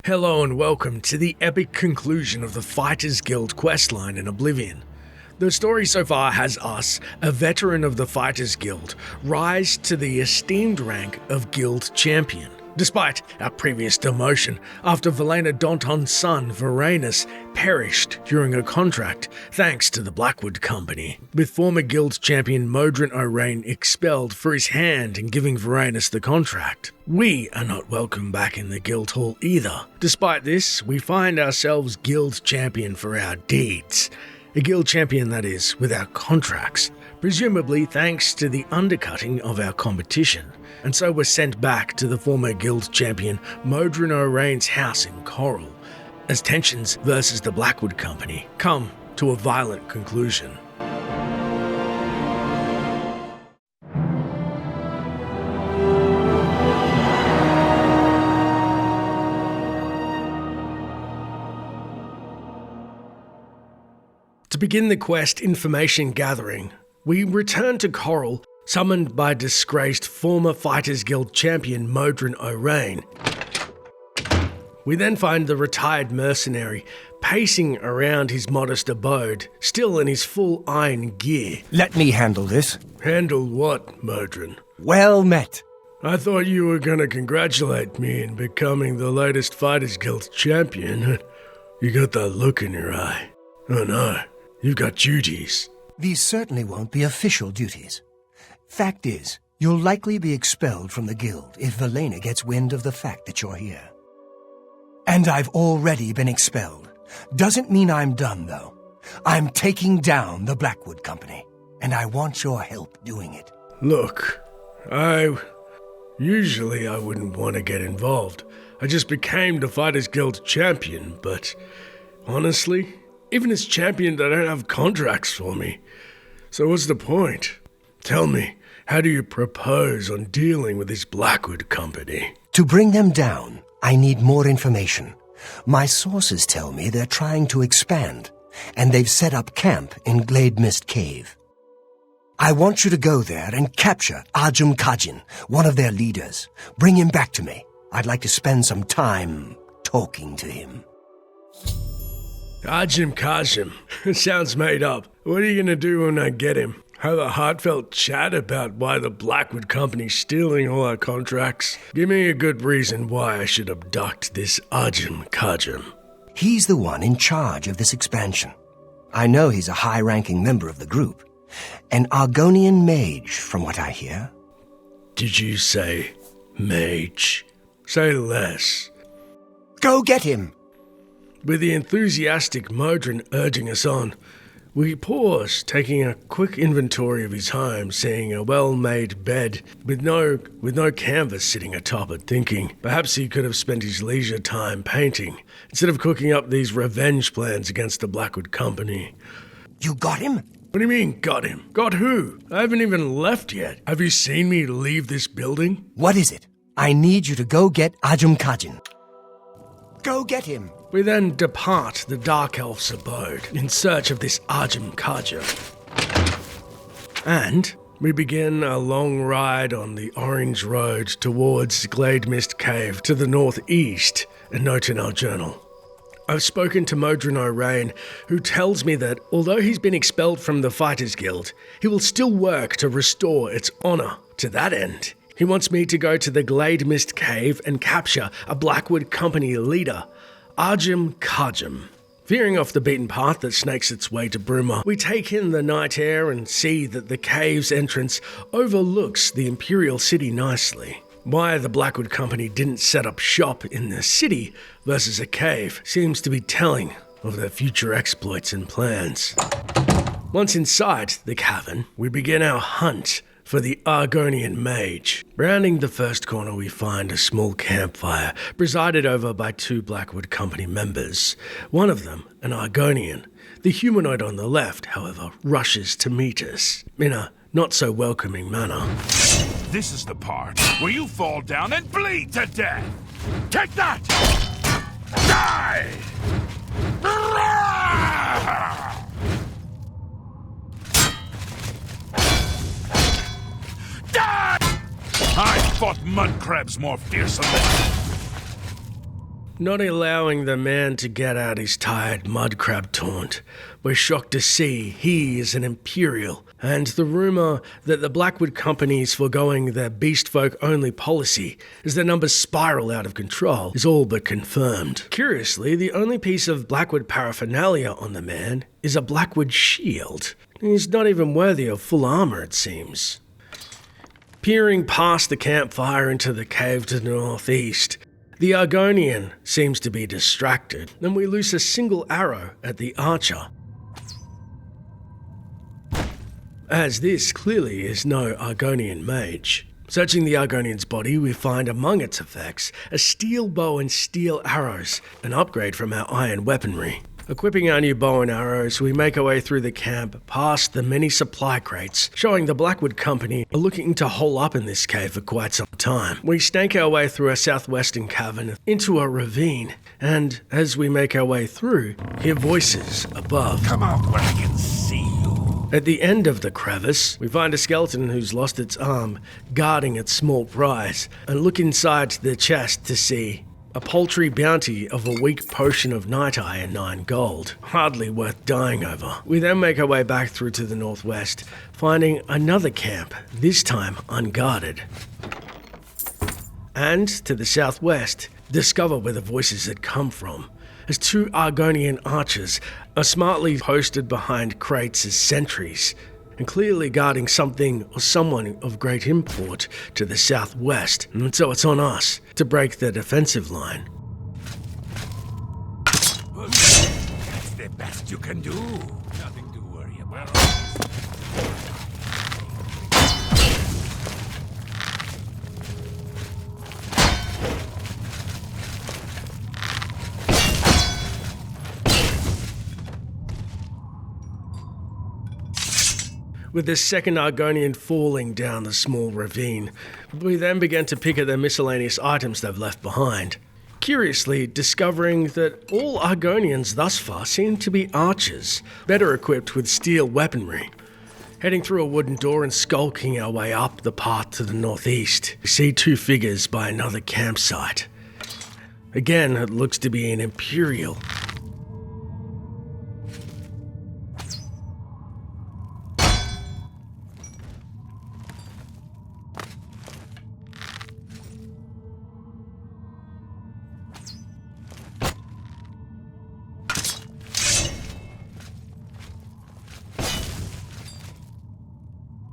Hello and welcome to the epic conclusion of the Fighters Guild questline in Oblivion. The story so far has us, a veteran of the Fighters Guild, rise to the esteemed rank of Guild Champion. Despite our previous demotion, after Velena Donton's son, Varanus, perished during a contract thanks to the Blackwood Company, with former Guild Champion Modron O'Rain expelled for his hand in giving Varanus the contract. We are not welcome back in the Guild Hall either. Despite this, we find ourselves Guild Champion for our deeds. A Guild Champion, that is, with our contracts, presumably thanks to the undercutting of our competition. And so we're sent back to the former Guild Champion Modron O'Rain's house in Coral, as tensions versus the Blackwood Company come to a violent conclusion. To begin the quest information gathering, we return to Coral, summoned by disgraced former Fighters Guild champion Modron O'Rain. We then find the retired mercenary pacing around his modest abode, still in his full iron gear. Let me handle this. Handle what, Modron? Well met. I thought you were gonna congratulate me in becoming the latest Fighters Guild champion. You got that look in your eye. Oh no, you've got duties. These certainly won't be official duties. Fact is, you'll likely be expelled from the guild if Velena gets wind of the fact that you're here. And I've already been expelled. Doesn't mean I'm done, though. I'm taking down the Blackwood Company, and I want your help doing it. Look, Usually I wouldn't want to get involved. I just became the Fighters Guild champion, but honestly, even as champion they don't have contracts for me. So what's the point? Tell me, how do you propose on dealing with this Blackwood Company? To bring them down, I need more information. My sources tell me they're trying to expand, and they've set up camp in Glade Mist Cave. I want you to go there and capture Ajum Kajin, one of their leaders. Bring him back to me. I'd like to spend some time talking to him. Ajum Kajim. Sounds made up. What are you gonna do when I get him? Have a heartfelt chat about why the Blackwood Company's stealing all our contracts? Give me a good reason why I should abduct this Ajum Kajim. He's the one in charge of this expansion. I know he's a high-ranking member of the group. An Argonian mage, from what I hear. Did you say mage? Say less. Go get him! With the enthusiastic Modron urging us on, we pause, taking a quick inventory of his home, seeing a well-made bed with no canvas sitting atop it, thinking perhaps he could have spent his leisure time painting, instead of cooking up these revenge plans against the Blackwood Company. You got him? What do you mean, got him? Got who? I haven't even left yet. Have you seen me leave this building? What is it? I need you to go get Ajum Kajin. Go get him! We then depart the Dark Elf's abode in search of this Ajum Kajim. And we begin a long ride on the Orange Road towards Glade Mist Cave to the northeast, a note in our journal. I've spoken to Modron O'Rain, who tells me that although he's been expelled from the Fighters Guild, he will still work to restore its honour. To that end, he wants me to go to the Glade Mist Cave and capture a Blackwood Company leader, Ajum Kajim. Veering off the beaten path that snakes its way to Bruma, we take in the night air and see that the cave's entrance overlooks the Imperial City nicely. Why the Blackwood Company didn't set up shop in the city versus a cave seems to be telling of their future exploits and plans. Once inside the cavern, we begin our hunt for the Argonian mage. Rounding the first corner, we find a small campfire presided over by two Blackwood Company members. One of them, an Argonian. The humanoid on the left, however, rushes to meet us in a not-so-welcoming manner. This is the part where you fall down and bleed to death! Take that! Die! Die! I fought mud crabs more fearsomely. Not allowing the man to get out his tired mud crab taunt, we're shocked to see he is an Imperial, and the rumour that the Blackwood Company is foregoing their beast folk only policy as their numbers spiral out of control is all but confirmed. Curiously, the only piece of Blackwood paraphernalia on the man is a Blackwood shield. He's not even worthy of full armour, it seems. Peering past the campfire into the cave to the northeast, the Argonian seems to be distracted, and we loose a single arrow at the archer. As this clearly is no Argonian mage. Searching the Argonian's body, we find among its effects a steel bow and steel arrows, an upgrade from our iron weaponry. Equipping our new bow and arrows, we make our way through the camp, past the many supply crates, showing the Blackwood Company are looking to hole up in this cave for quite some time. We snake our way through a southwestern cavern into a ravine, and as we make our way through, hear voices above. Come out where I can see you. At the end of the crevice, we find a skeleton who's lost its arm, guarding its small prize, and look inside the chest to see a paltry bounty of a weak potion of night eye and 9 gold. Hardly worth dying over. We then make our way back through to the northwest, finding another camp, this time unguarded. And to the southwest, discover where the voices had come from, as 2 Argonian archers are smartly posted behind crates as sentries, and clearly guarding something or someone of great import to the southwest, and so it's on us to break their defensive line. That's the best you can do. Nothing to worry about. With the second Argonian falling down the small ravine, we then began to pick at the miscellaneous items they've left behind. Curiously, discovering that all Argonians thus far seem to be archers, better equipped with steel weaponry. Heading through a wooden door and skulking our way up the path to the northeast, we see 2 figures by another campsite. Again, it looks to be an Imperial.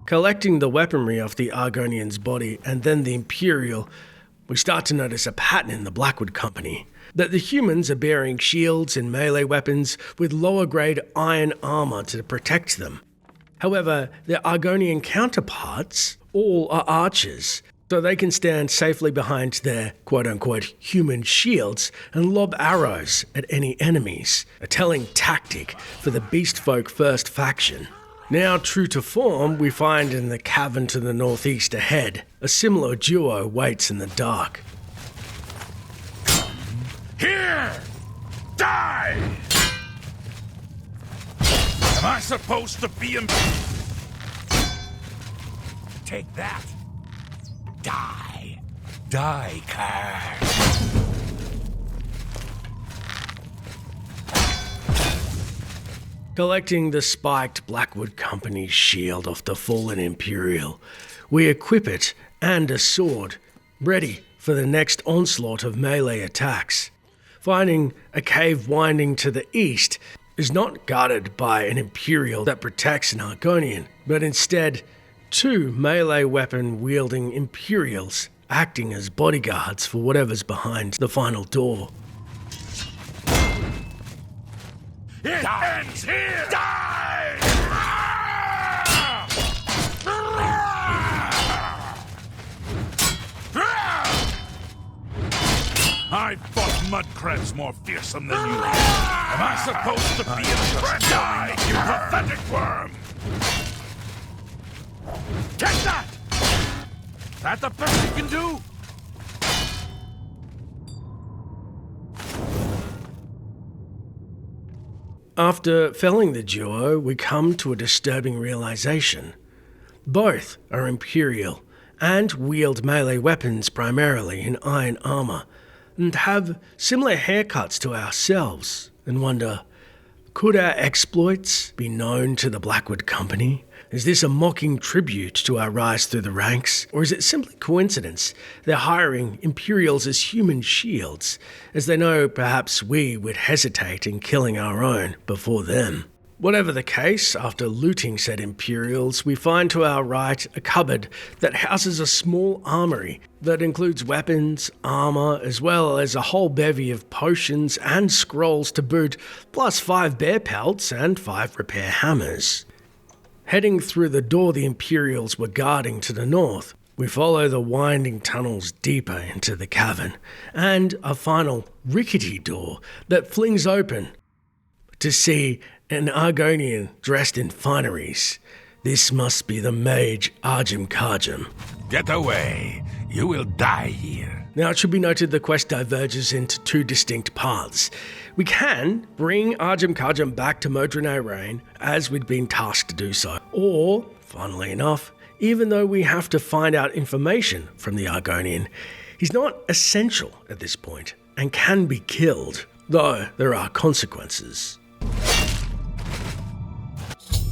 Collecting the weaponry off the Argonian's body and then the Imperial, we start to notice a pattern in the Blackwood Company. That the humans are bearing shields and melee weapons with lower grade iron armor to protect them. However, their Argonian counterparts all are archers, so they can stand safely behind their quote-unquote human shields and lob arrows at any enemies, a telling tactic for the Beast Folk First faction. Now, true to form, we find in the cavern to the northeast ahead, a similar duo waits in the dark. Here! Die! Am I supposed to be in... Take that. Die. Die, card. Collecting the spiked Blackwood Company's shield off the fallen Imperial, we equip it and a sword, ready for the next onslaught of melee attacks. Finding a cave winding to the east is not guarded by an Imperial that protects an Argonian, but instead 2 melee weapon-wielding Imperials acting as bodyguards for whatever's behind the final door. It ends here! Die! I fought mud crabs more fearsome than you. Am I supposed to be impressed? Die, you pathetic worm! Take that! That the best you can do? After felling the duo, we come to a disturbing realization. Both are Imperial and wield melee weapons primarily in iron armor, and have similar haircuts to ourselves, and wonder, could our exploits be known to the Blackwood Company? Is this a mocking tribute to our rise through the ranks, or is it simply coincidence they're hiring Imperials as human shields, as they know perhaps we would hesitate in killing our own before them? Whatever the case, after looting said Imperials, we find to our right a cupboard that houses a small armory that includes weapons, armor, as well as a whole bevy of potions and scrolls to boot, plus 5 bear pelts and 5 repair hammers. Heading through the door the Imperials were guarding to the north, we follow the winding tunnels deeper into the cavern, and a final rickety door that flings open to see an Argonian dressed in fineries. This must be the mage Arjum Kajum. Get away. You will die here. Now, it should be noted the quest diverges into 2 distinct paths. We can bring Arjum Kajum back to Modron Rain, as we'd been tasked to do so. Or, funnily enough, even though we have to find out information from the Argonian, he's not essential at this point, and can be killed, though there are consequences.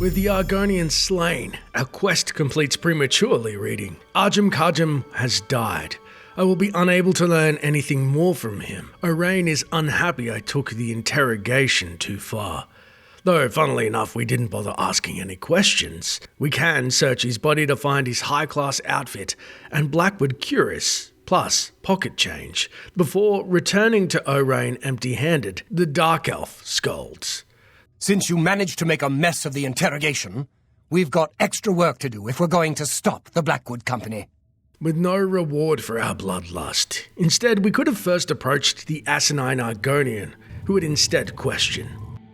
With the Argonian slain, our quest completes prematurely, reading, Arjum Kajum has died. I will be unable to learn anything more from him. Orain is unhappy I took the interrogation too far. Though, funnily enough, we didn't bother asking any questions. We can search his body to find his high-class outfit and Blackwood cuirass, plus pocket change, before returning to Orain empty-handed. The Dark Elf scolds. Since you managed to make a mess of the interrogation, we've got extra work to do if we're going to stop the Blackwood Company. With no reward for our bloodlust. Instead, we could have first approached the asinine Argonian, who would instead question.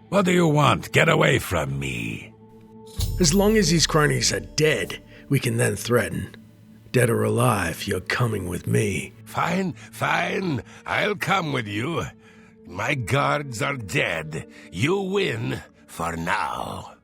What do you want? Get away from me. As long as his cronies are dead, we can then threaten. Dead or alive, you're coming with me. Fine. I'll come with you. My guards are dead. You win, for now.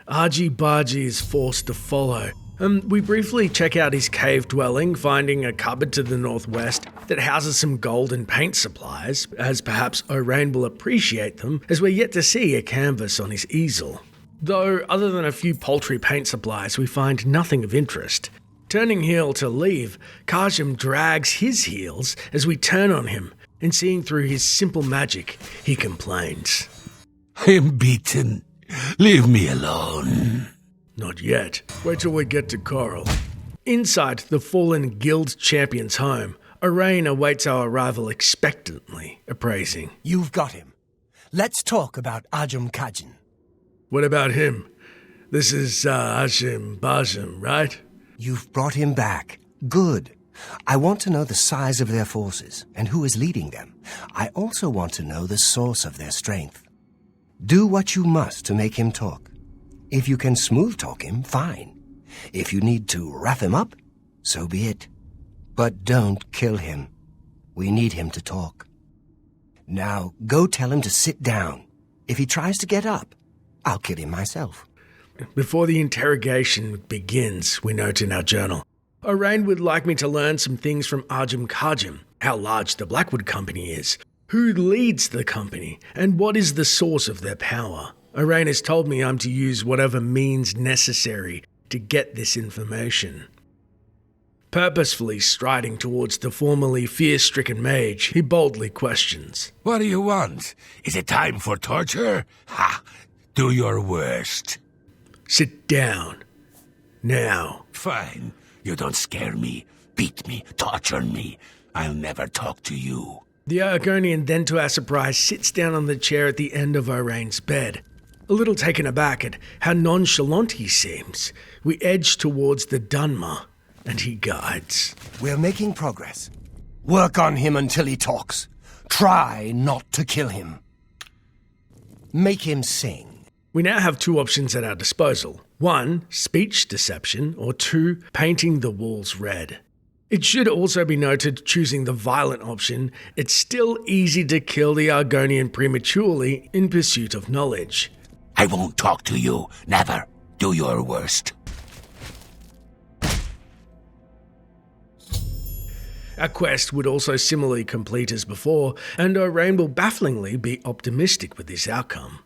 Argy-bargy is forced to follow. We briefly check out his cave dwelling, finding a cupboard to the northwest that houses some gold and paint supplies, as perhaps Orain will appreciate them, as we're yet to see a canvas on his easel. Though, other than a few paltry paint supplies, we find nothing of interest. Turning heel to leave, Kajum drags his heels as we turn on him, and seeing through his simple magic, he complains. I'm beaten. Leave me alone. Not yet. Wait till we get to Coral. Inside the fallen guild champion's home, Orain awaits our arrival expectantly, appraising. You've got him. Let's talk about Arjum Kajum. What about him? This is Hashim Bajim, right? You've brought him back. Good. I want to know the size of their forces and who is leading them. I also want to know the source of their strength. Do what you must to make him talk. If you can smooth talk him, fine. If you need to wrap him up, so be it. But don't kill him. We need him to talk. Now, go tell him to sit down. If he tries to get up, I'll kill him myself. Before the interrogation begins, we note in our journal, Orain would like me to learn some things from Arjum Kajum, how large the Blackwood Company is, who leads the company, and what is the source of their power. Orain has told me I'm to use whatever means necessary to get this information. Purposefully striding towards the formerly fear-stricken mage, he boldly questions. What do you want? Is it time for torture? Ha! Do your worst. Sit down. Now. Fine. You don't scare me, beat me, torture me. I'll never talk to you. The Argonian then, to our surprise, sits down on the chair at the end of Orain's bed. A little taken aback at how nonchalant he seems, we edge towards the Dunmer, and he guides. We're making progress. Work on him until he talks. Try not to kill him. Make him sing. We now have 2 options at our disposal. 1, speech deception, or 2, painting the walls red. It should also be noted, choosing the violent option, it's still easy to kill the Argonian prematurely in pursuit of knowledge. I won't talk to you. Never. Do your worst. Our quest would also similarly complete as before, and Orain will bafflingly be optimistic with this outcome.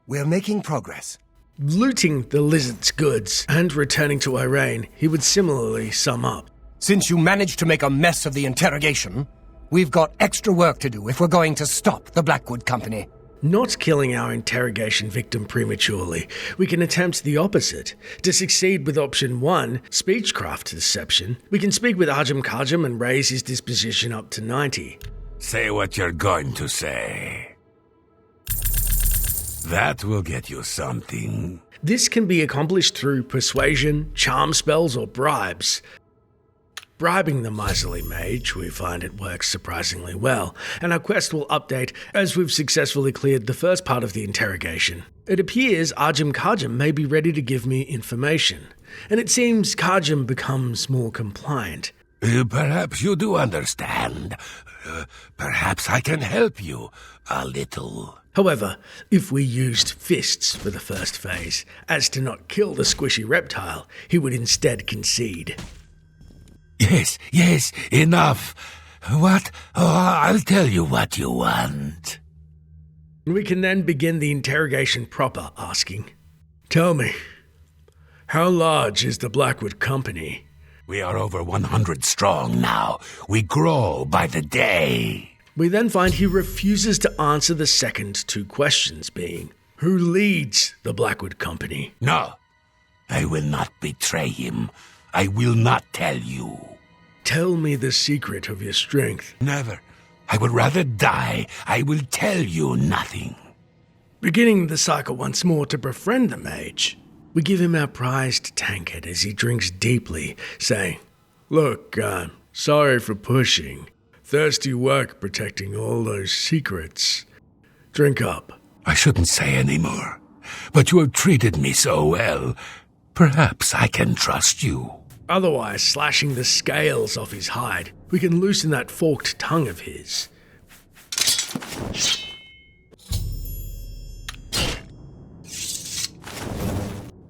We're making progress. Looting the lizard's goods and returning to Orain, he would similarly sum up. Since you managed to make a mess of the interrogation, we've got extra work to do if we're going to stop the Blackwood Company. Not killing our interrogation victim prematurely, we can attempt the opposite. To succeed with option 1, speechcraft deception, we can speak with Ajum Kajum and raise his disposition up to 90. Say what you're going to say. That will get you something. This can be accomplished through persuasion, charm spells, or bribes. Bribing the miserly mage, we find it works surprisingly well, and our quest will update as we've successfully cleared the first part of the interrogation. It appears Ajum Kajum may be ready to give me information, and it seems Kajum becomes more compliant. Perhaps you do understand. Perhaps I can help you a little. However, if we used fists for the first phase, as to not kill the squishy reptile, he would instead concede. Yes, enough. What? Oh, I'll tell you what you want. We can then begin the interrogation proper, asking, "Tell me, how large is the Blackwood Company?" We are over 100 strong now. We grow by the day. We then find he refuses to answer the second 2 questions, being, who leads the Blackwood Company? No, I will not betray him. I will not tell you. Tell me the secret of your strength. Never. I would rather die. I will tell you nothing. Beginning the cycle once more to befriend the mage, we give him our prized tankard as he drinks deeply, saying, "Look, sorry for pushing. Thirsty work protecting all those secrets. Drink up." I shouldn't say any more, but you have treated me so well. Perhaps I can trust you. Otherwise, slashing the scales off his hide, we can loosen that forked tongue of his.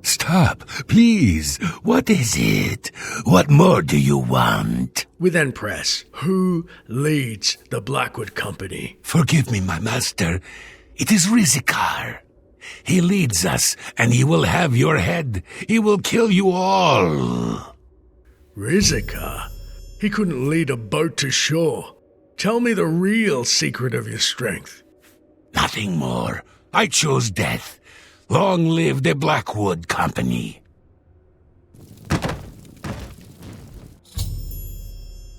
Stop, please. What is it? What more do you want? We then press, who leads the Blackwood Company? Forgive me, my master. It is Rizikar. He leads us, and he will have your head. He will kill you all. Rizikar? He couldn't lead a boat to shore. Tell me the real secret of your strength. Nothing more. I chose death. Long live the Blackwood Company.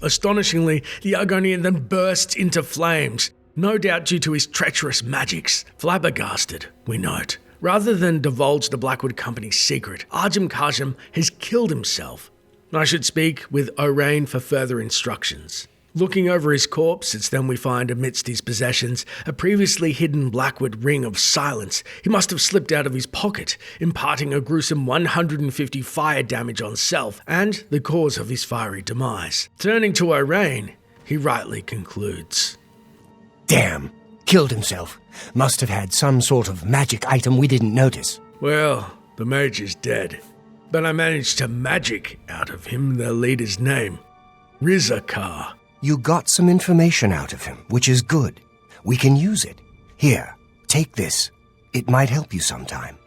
Astonishingly, the Argonian then bursts into flames, no doubt due to his treacherous magics. Flabbergasted, we note. Rather than divulge the Blackwood Company's secret, Ajum Kajum has killed himself. I should speak with Orain for further instructions. Looking over his corpse, it's then we find amidst his possessions a previously hidden Blackwood ring of silence. He must have slipped out of his pocket, imparting a gruesome 150 fire damage on self and the cause of his fiery demise. Turning to Orain, he rightly concludes. Damn, killed himself. Must have had some sort of magic item we didn't notice. Well, the mage is dead, but I managed to magic out of him the leader's name, Rizikar. You got some information out of him, which is good. We can use it. Here, take this. It might help you sometime.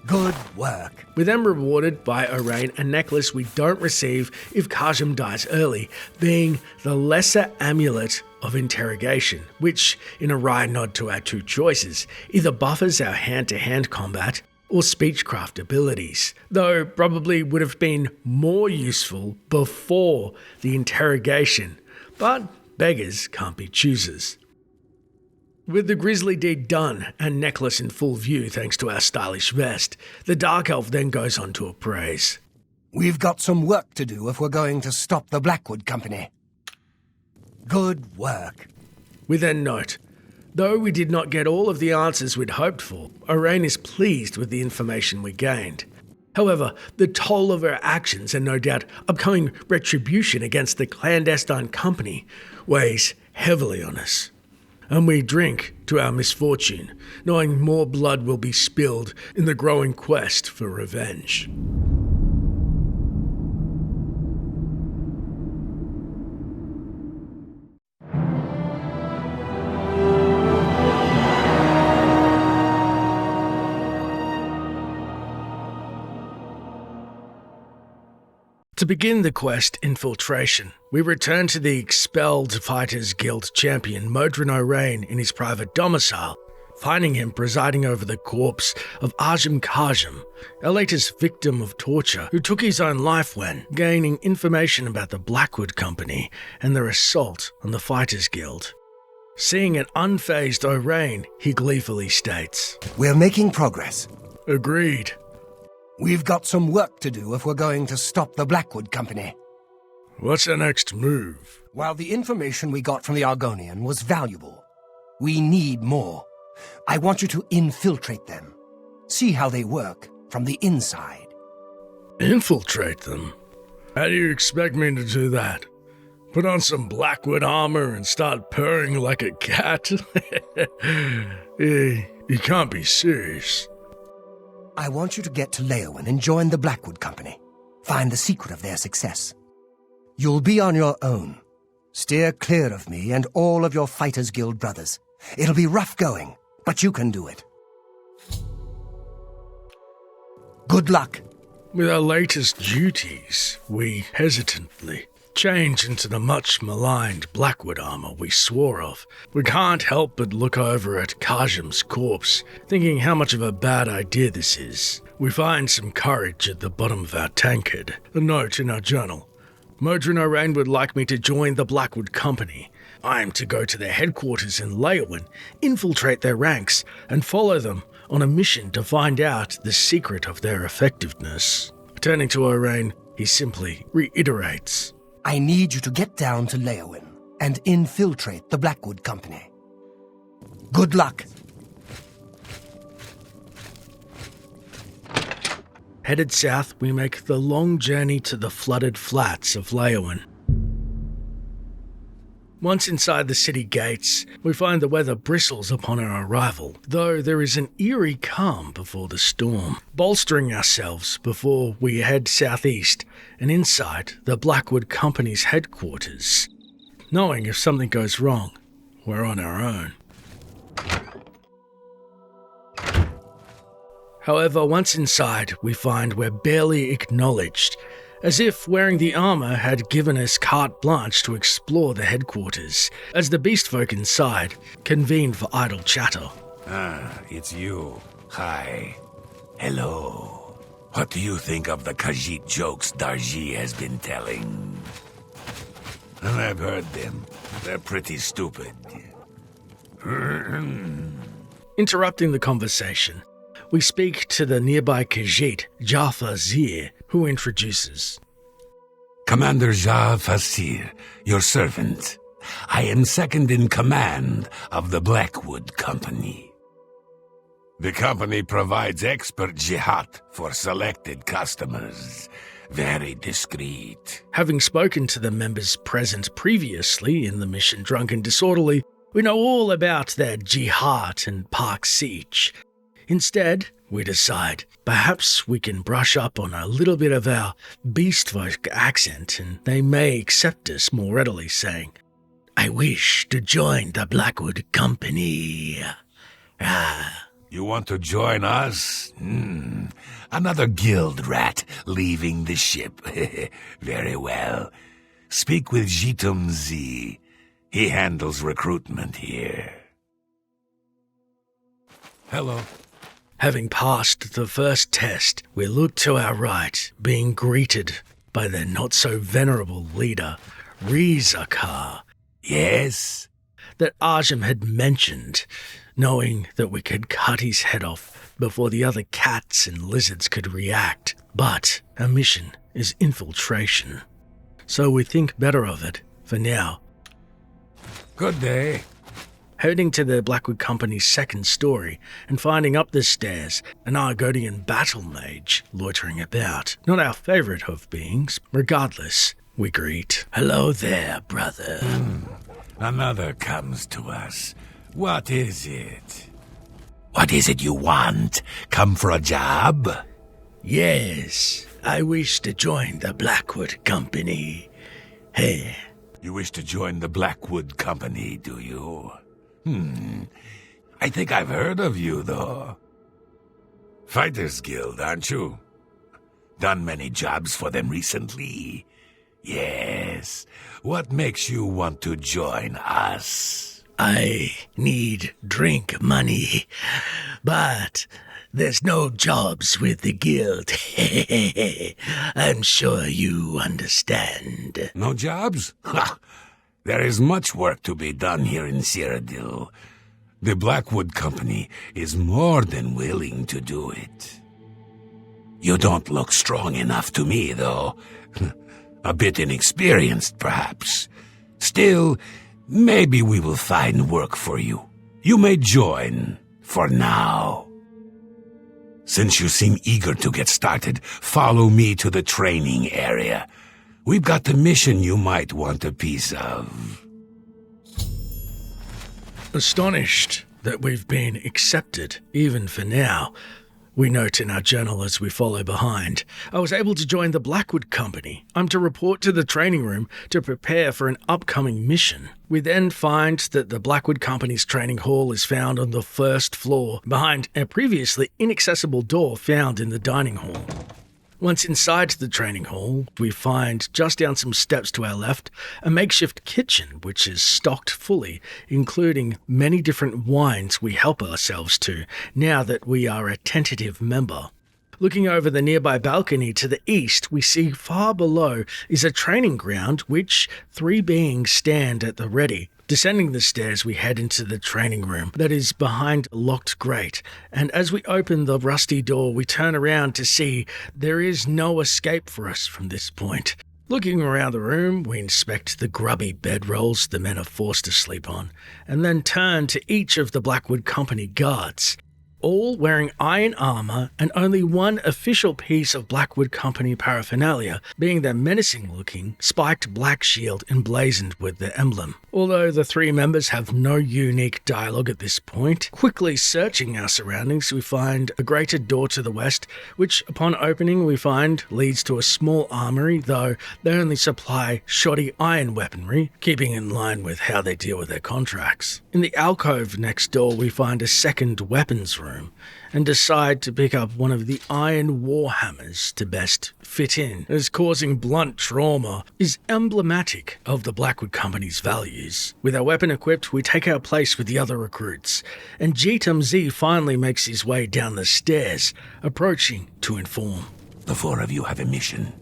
Good work. We're then rewarded by Orain a necklace we don't receive if Kajum dies early, being the Lesser Amulet of Interrogation, which, in a wry nod to our 2 choices, either buffers our hand-to-hand combat or speechcraft abilities, though probably would have been more useful before the interrogation, but beggars can't be choosers. With the grisly deed done and necklace in full view thanks to our stylish vest, the Dark Elf then goes on to appraise. We've got some work to do if we're going to stop the Blackwood Company. Good work. We then note, though we did not get all of the answers we'd hoped for, Orain is pleased with the information we gained. However, the toll of our actions and no doubt upcoming retribution against the clandestine company weighs heavily on us. And we drink to our misfortune, knowing more blood will be spilled in the growing quest for revenge. To begin the quest, Infiltration, we return to the expelled Fighters Guild champion Modron O'Rain in his private domicile, finding him presiding over the corpse of Ajim Kajim, our latest victim of torture, who took his own life when gaining information about the Blackwood Company and their assault on the Fighters Guild. Seeing an unfazed O'Rain, he gleefully states, We're making progress. Agreed. We've got some work to do if we're going to stop the Blackwood Company. What's the next move? While the information we got from the Argonian was valuable, we need more. I want you to infiltrate them. See how they work from the inside. Infiltrate them? How do you expect me to do that? Put on some Blackwood armor and start purring like a cat? You can't be serious. I want you to get to Leowin and join the Blackwood Company. Find the secret of their success. You'll be on your own. Steer clear of me and all of your Fighters Guild brothers. It'll be rough going, but you can do it. Good luck. With our latest duties, we hesitantly change into the much maligned Blackwood armor we swore of. We can't help but look over at Kajim's corpse, thinking how much of a bad idea this is. We find some courage at the bottom of our tankard, a note in our journal. Modron O'Rain would like me to join the Blackwood Company. I am to go to their headquarters in Leowin, infiltrate their ranks, and follow them on a mission to find out the secret of their effectiveness. Turning to O'Rain, he simply reiterates, I need you to get down to Leowin and infiltrate the Blackwood Company. Good luck. Headed south, we make the long journey to the flooded flats of Leowin. Once inside the city gates, we find the weather bristles upon our arrival, though there is an eerie calm before the storm. Bolstering ourselves before we head southeast and inside the Blackwood Company's headquarters, knowing if something goes wrong, we're on our own. However, once inside, we find we're barely acknowledged, as if wearing the armor had given us carte blanche to explore the headquarters, as the beastfolk inside convene for idle chatter. Ah, it's you. Hi. Hello. What do you think of the Khajiit jokes Darji has been telling? I've heard them. They're pretty stupid. Interrupting the conversation, we speak to the nearby Khajiit, Jaffa Zir, who introduces. Commander Jah Fasir, your servant. I am second in command of the Blackwood Company. The company provides expert jihad for selected customers. Very discreet. Having spoken to the members present previously in the mission Drunk and Disorderly, we know all about their jihad and Park Siege. Instead, we decide perhaps we can brush up on a little bit of our beastfolk accent and they may accept us more readily, saying, I wish to join the Blackwood Company. You want to join us? Another guild rat leaving the ship. Very well. Speak with Jitum Z. He handles recruitment here. Hello. Having passed the first test, we look to our right, being greeted by their not-so-venerable leader, Rizakar. Yes? That Ajim had mentioned, knowing that we could cut his head off before the other cats and lizards could react. But our mission is infiltration, so we think better of it for now. Good day. Heading to the Blackwood Company's second story and finding up the stairs an Argonian battle mage loitering about. Not our favourite of beings. Regardless, we greet. Hello there, brother. Another comes to us. What is it? What is it you want? Come for a job? Yes, I wish to join the Blackwood Company. Hey. You wish to join the Blackwood Company, do you? I think I've heard of you, though. Fighters Guild, aren't you? Done many jobs for them recently? Yes. What makes you want to join us? I need drink money, but there's no jobs with the guild. I'm sure you understand. No jobs? Ha! There is much work to be done here in Cyrodiil. The Blackwood Company is more than willing to do it. You don't look strong enough to me, though. A bit inexperienced, perhaps. Still, maybe we will find work for you. You may join, for now. Since you seem eager to get started, follow me to the training area. We've got the mission you might want a piece of. Astonished that we've been accepted, even for now, we note in our journal as we follow behind. I was able to join the Blackwood Company. I'm to report to the training room to prepare for an upcoming mission. We then find that the Blackwood Company's training hall is found on the first floor, behind a previously inaccessible door found in the dining hall. Once inside the training hall, we find, just down some steps to our left, a makeshift kitchen which is stocked fully, including many different wines we help ourselves to now that we are a tentative member. Looking over the nearby balcony to the east, we see far below is a training ground which 3 beings stand at the ready. Descending the stairs, we head into the training room that is behind a locked grate, and as we open the rusty door, we turn around to see there is no escape for us from this point. Looking around the room, we inspect the grubby bedrolls the men are forced to sleep on, and then turn to each of the Blackwood Company guards, all wearing iron armor and only one official piece of Blackwood Company paraphernalia, being their menacing-looking, spiked black shield emblazoned with their emblem. Although the 3 members have no unique dialogue at this point, quickly searching our surroundings, we find a grated door to the west, which, upon opening, we find leads to a small armory, though they only supply shoddy iron weaponry, keeping in line with how they deal with their contracts. In the alcove next door, we find a second weapons room, and decide to pick up one of the iron warhammers to best fit in, as causing blunt trauma is emblematic of the Blackwood Company's values. With our weapon equipped, we take our place with the other recruits, and Jitum Z finally makes his way down the stairs, approaching to inform. The 4 of you have a mission.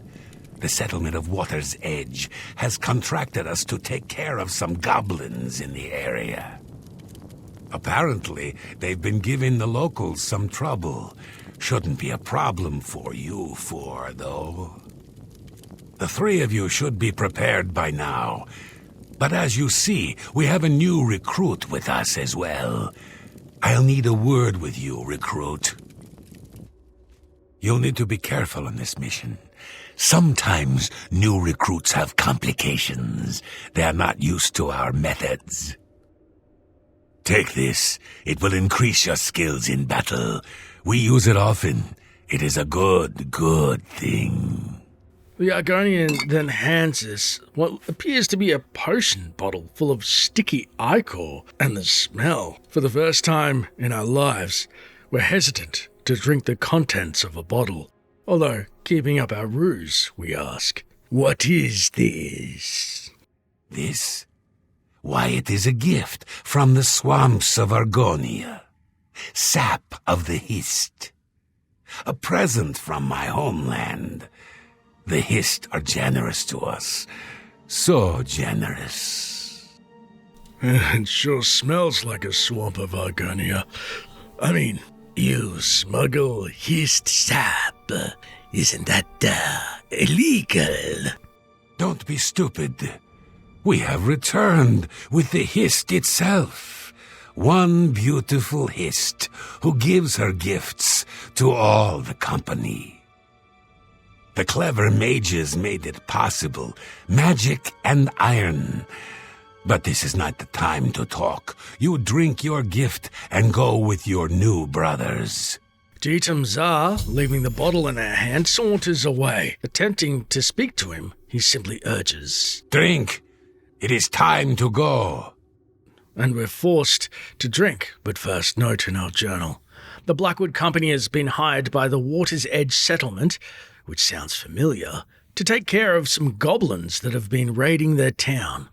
The settlement of Water's Edge has contracted us to take care of some goblins in the area. Apparently, they've been giving the locals some trouble. Shouldn't be a problem for you 4, though. The 3 of you should be prepared by now. But as you see, we have a new recruit with us as well. I'll need a word with you, recruit. You'll need to be careful on this mission. Sometimes new recruits have complications. They are not used to our methods. Take this. It will increase your skills in battle. We use it often. It is a good thing. The Argonian then hands us what appears to be a potion bottle full of sticky ichor, and the smell. For the first time in our lives, we're hesitant to drink the contents of a bottle. Although, keeping up our ruse, we ask, "What is this?" This? Why, it is a gift from the swamps of Argonia. Sap of the Hist. A present from my homeland. The Hist are generous to us. So generous. It sure smells like a swamp of Argonia. I mean, you smuggle Hist sap. Isn't that, illegal? Don't be stupid. We have returned with the Hist itself. One beautiful Hist who gives her gifts to all the company. The clever mages made it possible. Magic and iron. But this is not the time to talk. You drink your gift and go with your new brothers. Jitum Zar, leaving the bottle in her hand, saunters away. Attempting to speak to him, he simply urges, Drink. It is time to go. And we're forced to drink. But first, note in our journal. The Blackwood Company has been hired by the Water's Edge settlement, which sounds familiar, to take care of some goblins that have been raiding their town.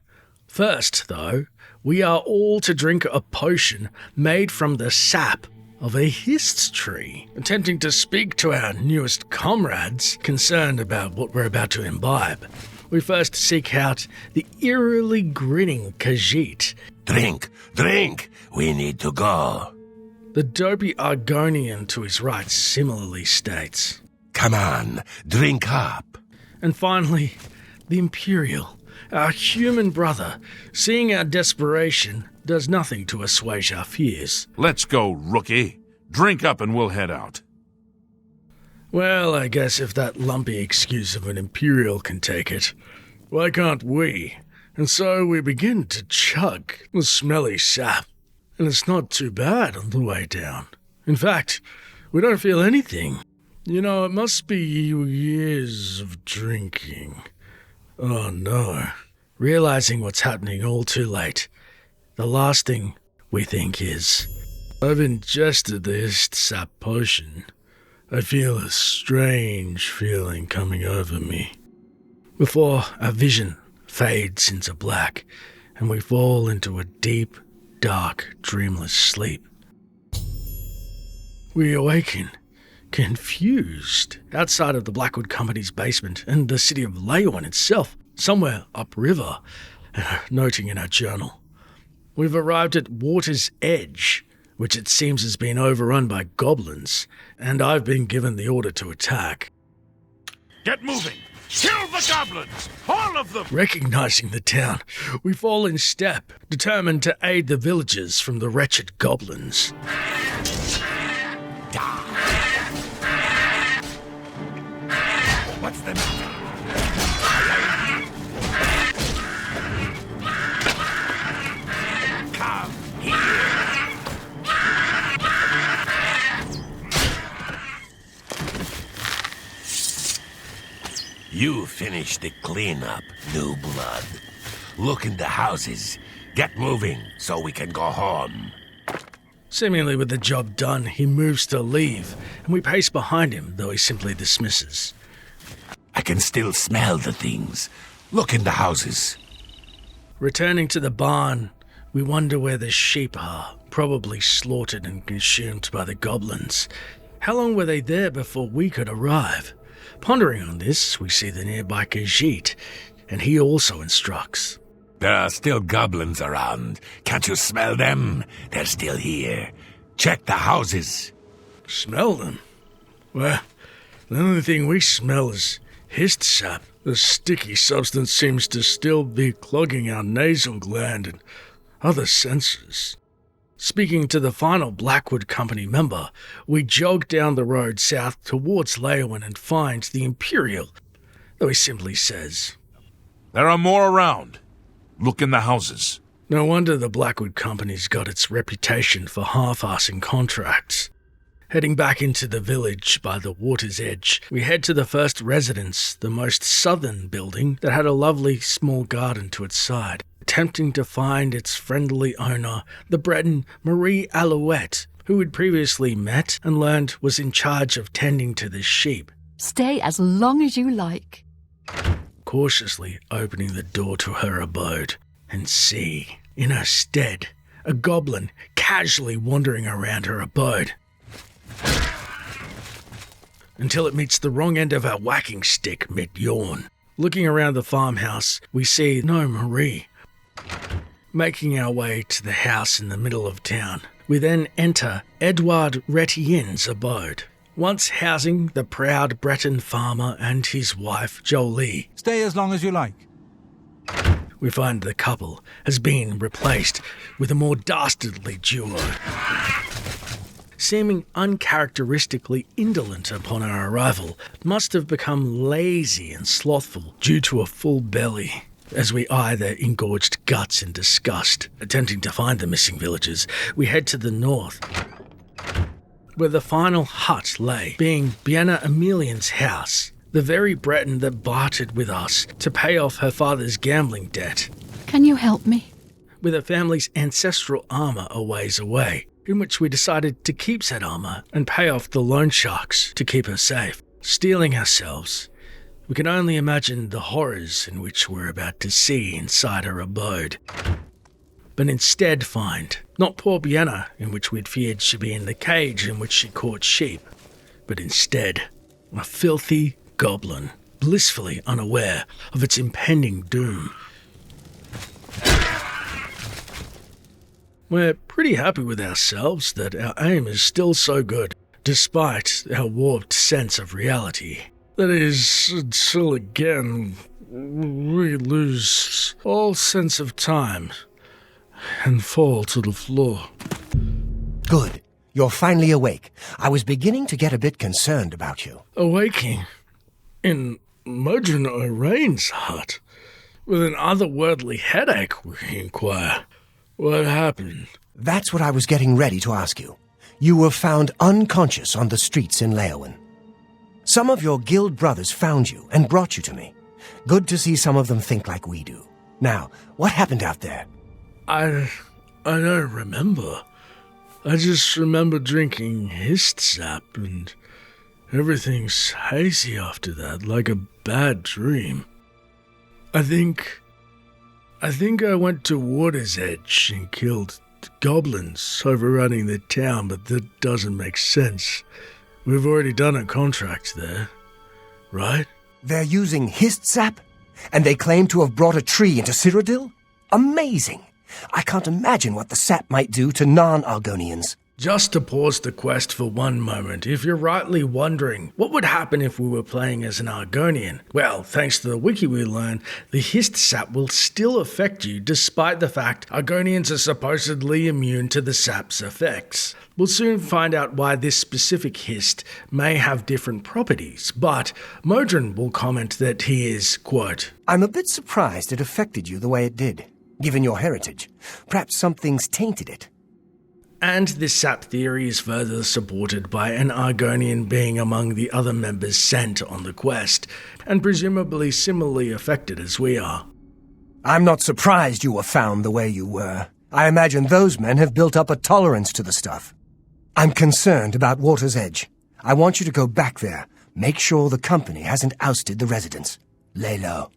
First, though, we are all to drink a potion made from the sap of a hist tree, attempting to speak to our newest comrades concerned about what we're about to imbibe. We first seek out the eerily grinning Khajiit. Drink, drink, we need to go. The dopey Argonian to his right similarly states. Come on, drink up. And finally, the Imperial, our human brother, seeing our desperation, does nothing to assuage our fears. Let's go, rookie. Drink up and we'll head out. Well, I guess if that lumpy excuse of an Imperial can take it, why can't we? And so we begin to chug the smelly sap, and it's not too bad on the way down. In fact, we don't feel anything. You know, it must be years of drinking. Oh no. Realizing what's happening all too late, the last thing we think is, I've ingested the hist sap potion. I feel a strange feeling coming over me. Before our vision fades into black and we fall into a deep, dark, dreamless sleep. We awaken, confused, outside of the Blackwood Company's basement and the city of Leon itself, somewhere upriver, noting in our journal. We've arrived at Water's Edge, which it seems has been overrun by goblins, and I've been given the order to attack. Get moving! Kill the goblins! All of them! Recognizing the town, we fall in step, determined to aid the villagers from the wretched goblins. What's the matter? Come here. You finish the cleanup, new blood. Look in the houses. Get moving so we can go home. Seemingly with the job done, he moves to leave, and we pace behind him, though he simply dismisses. I can still smell the things. Look in the houses. Returning to the barn, we wonder where the sheep are, probably slaughtered and consumed by the goblins. How long were they there before we could arrive? Pondering on this, we see the nearby Khajiit, and he also instructs. There are still goblins around. Can't you smell them? They're still here. Check the houses. Smell them? Well, the only thing we smell is hist sap. The sticky substance seems to still be clogging our nasal gland and other senses. Speaking to the final Blackwood Company member, we jog down the road south towards Leowin and find the Imperial, though he simply says, There are more around. Look in the houses. No wonder the Blackwood Company's got its reputation for half-assing contracts. Heading back into the village by the water's edge, we head to the first residence, the most southern building that had a lovely small garden to its side, attempting to find its friendly owner, the Breton Marie Alouette, who we'd previously met and learned was in charge of tending to the sheep. Stay as long as you like. Cautiously opening the door to her abode, and see, in her stead, a goblin casually wandering around her abode. Until it meets the wrong end of our whacking stick mid-yawn. Looking around the farmhouse, we see no Marie. Making our way to the house in the middle of town, we then enter Edouard Retienne's abode, once housing the proud Breton farmer and his wife Jolie. Stay as long as you like. We find the couple has been replaced with a more dastardly duo, seeming uncharacteristically indolent upon our arrival, must have become lazy and slothful due to a full belly. As we eye their engorged guts in disgust, attempting to find the missing villagers, we head to the north, where the final hut lay, being Bienna Emilien's house, the very Breton that bartered with us to pay off her father's gambling debt. Can you help me? With her family's ancestral armour a ways away, in which we decided to keep said armour and pay off the loan sharks to keep her safe. steeling ourselves, we can only imagine the horrors in which we're about to see inside her abode. But instead find not poor Bienna, in which we'd feared she'd be in the cage in which she caught sheep, but instead a filthy goblin, blissfully unaware of its impending doom. We're pretty happy with ourselves that our aim is still so good, despite our warped sense of reality. That is, until again, we lose all sense of time and fall to the floor. Good. You're finally awake. I was beginning to get a bit concerned about you. Awaking in Modron O'Rain's hut with an otherworldly headache, we inquire. What happened? That's what I was getting ready to ask you. You were found unconscious on the streets in Leowen. Some of your guild brothers found you and brought you to me. Good to see some of them think like we do. Now, what happened out there? I don't remember. I just remember drinking hist sap and everything's hazy after that, like a bad dream. I think I went to Water's Edge and killed goblins overrunning the town, but that doesn't make sense. We've already done a contract there, right? They're using hist sap? And they claim to have brought a tree into Cyrodiil? Amazing! I can't imagine what the sap might do to non-Argonians. Just to pause the quest for one moment, if you're rightly wondering, what would happen if we were playing as an Argonian? Well, thanks to the wiki we learn, the hist sap will still affect you despite the fact Argonians are supposedly immune to the sap's effects. We'll soon find out why this specific hist may have different properties, but Modron will comment that he is, quote, I'm a bit surprised it affected you the way it did, given your heritage. Perhaps something's tainted it. And this sap theory is further supported by an Argonian being among the other members sent on the quest, and presumably similarly affected as we are. I'm not surprised you were found the way you were. I imagine those men have built up a tolerance to the stuff. I'm concerned about Water's Edge. I want you to go back there. Make sure the company hasn't ousted the residents. Lay low.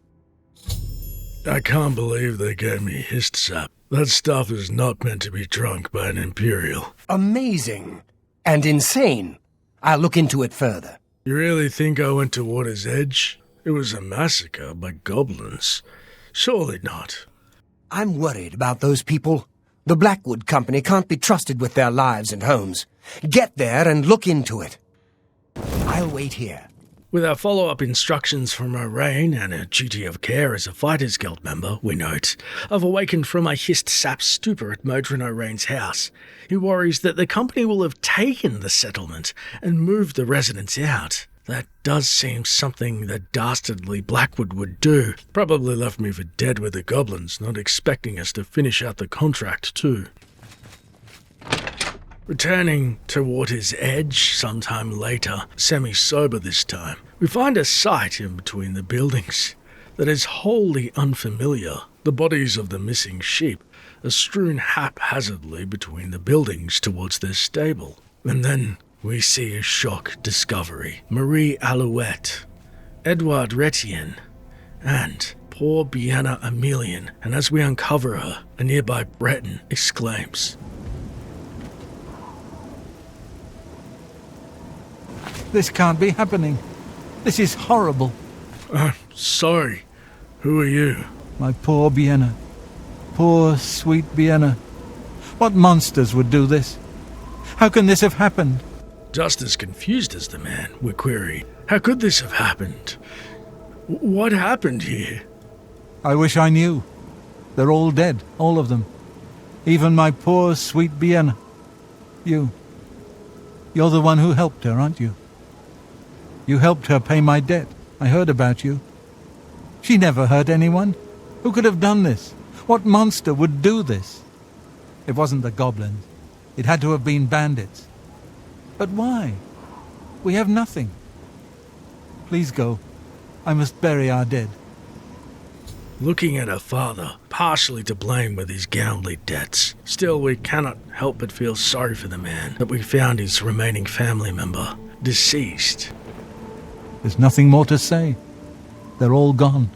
I can't believe they gave me hist sap. That stuff is not meant to be drunk by an Imperial. Amazing. And insane. I'll look into it further. You really think I went to Water's Edge? It was a massacre by goblins. Surely not. I'm worried about those people. The Blackwood Company can't be trusted with their lives and homes. Get there and look into it. I'll wait here. With our follow-up instructions from O'Rain and a duty of care as a Fighters Guild member, we note, I've awakened from my hist sap stupor at Modron O'Rain's house. He worries that the company will have taken the settlement and moved the residents out. That does seem something that dastardly Blackwood would do. Probably left me for dead with the goblins, not expecting us to finish out the contract too. Returning to Water's Edge sometime later, semi-sober this time, we find a sight in between the buildings that is wholly unfamiliar. The bodies of the missing sheep are strewn haphazardly between the buildings towards their stable. And then we see a shock discovery. Marie Alouette, Edouard Retienne, and poor Bienna Emilian. And as we uncover her, a nearby Breton exclaims, This can't be happening. This is horrible. Sorry. Who are you? My poor Bienna. Poor, sweet Bienna. What monsters would do this? How can this have happened? Just as confused as the man, we query. How could this have happened? What happened here? I wish I knew. They're all dead, all of them. Even my poor, sweet Bienna. You're the one who helped her, aren't you? You helped her pay my debt. I heard about you. She never hurt anyone. Who could have done this? What monster would do this? It wasn't the goblins. It had to have been bandits. But why? We have nothing. Please go. I must bury our dead. Looking at her father, partially to blame with his gambling debts, still we cannot help but feel sorry for the man that we found his remaining family member, deceased. There's nothing more to say. They're all gone.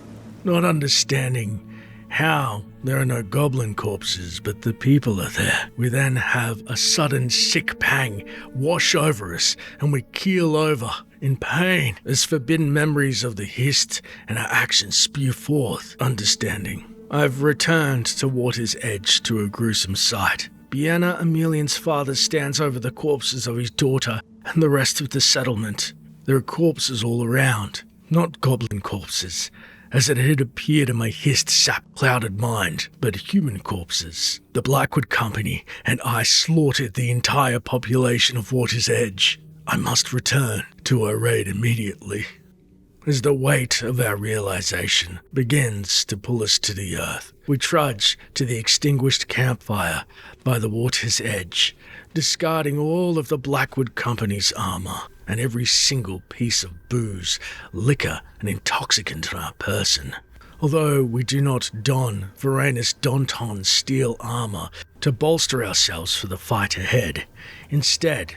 Not understanding how there are no goblin corpses, but the people are there. We then have a sudden sick pang wash over us, and we keel over in pain as forbidden memories of the Hist and our actions spew forth. Understanding. I've returned to Water's Edge to a gruesome sight. Bianna Emelian's father stands over the corpses of his daughter and the rest of the settlement. There are corpses all around, not goblin corpses, as it had appeared in my Hist sap-clouded mind, but human corpses. The Blackwood Company and I slaughtered the entire population of Water's Edge. I must return to our raid immediately. As the weight of our realization begins to pull us to the earth, we trudge to the extinguished campfire by the Water's Edge, discarding all of the Blackwood Company's armor and every single piece of booze, liquor, and intoxicant in our person. Although we do not don Varanus Danton's steel armor to bolster ourselves for the fight ahead, instead,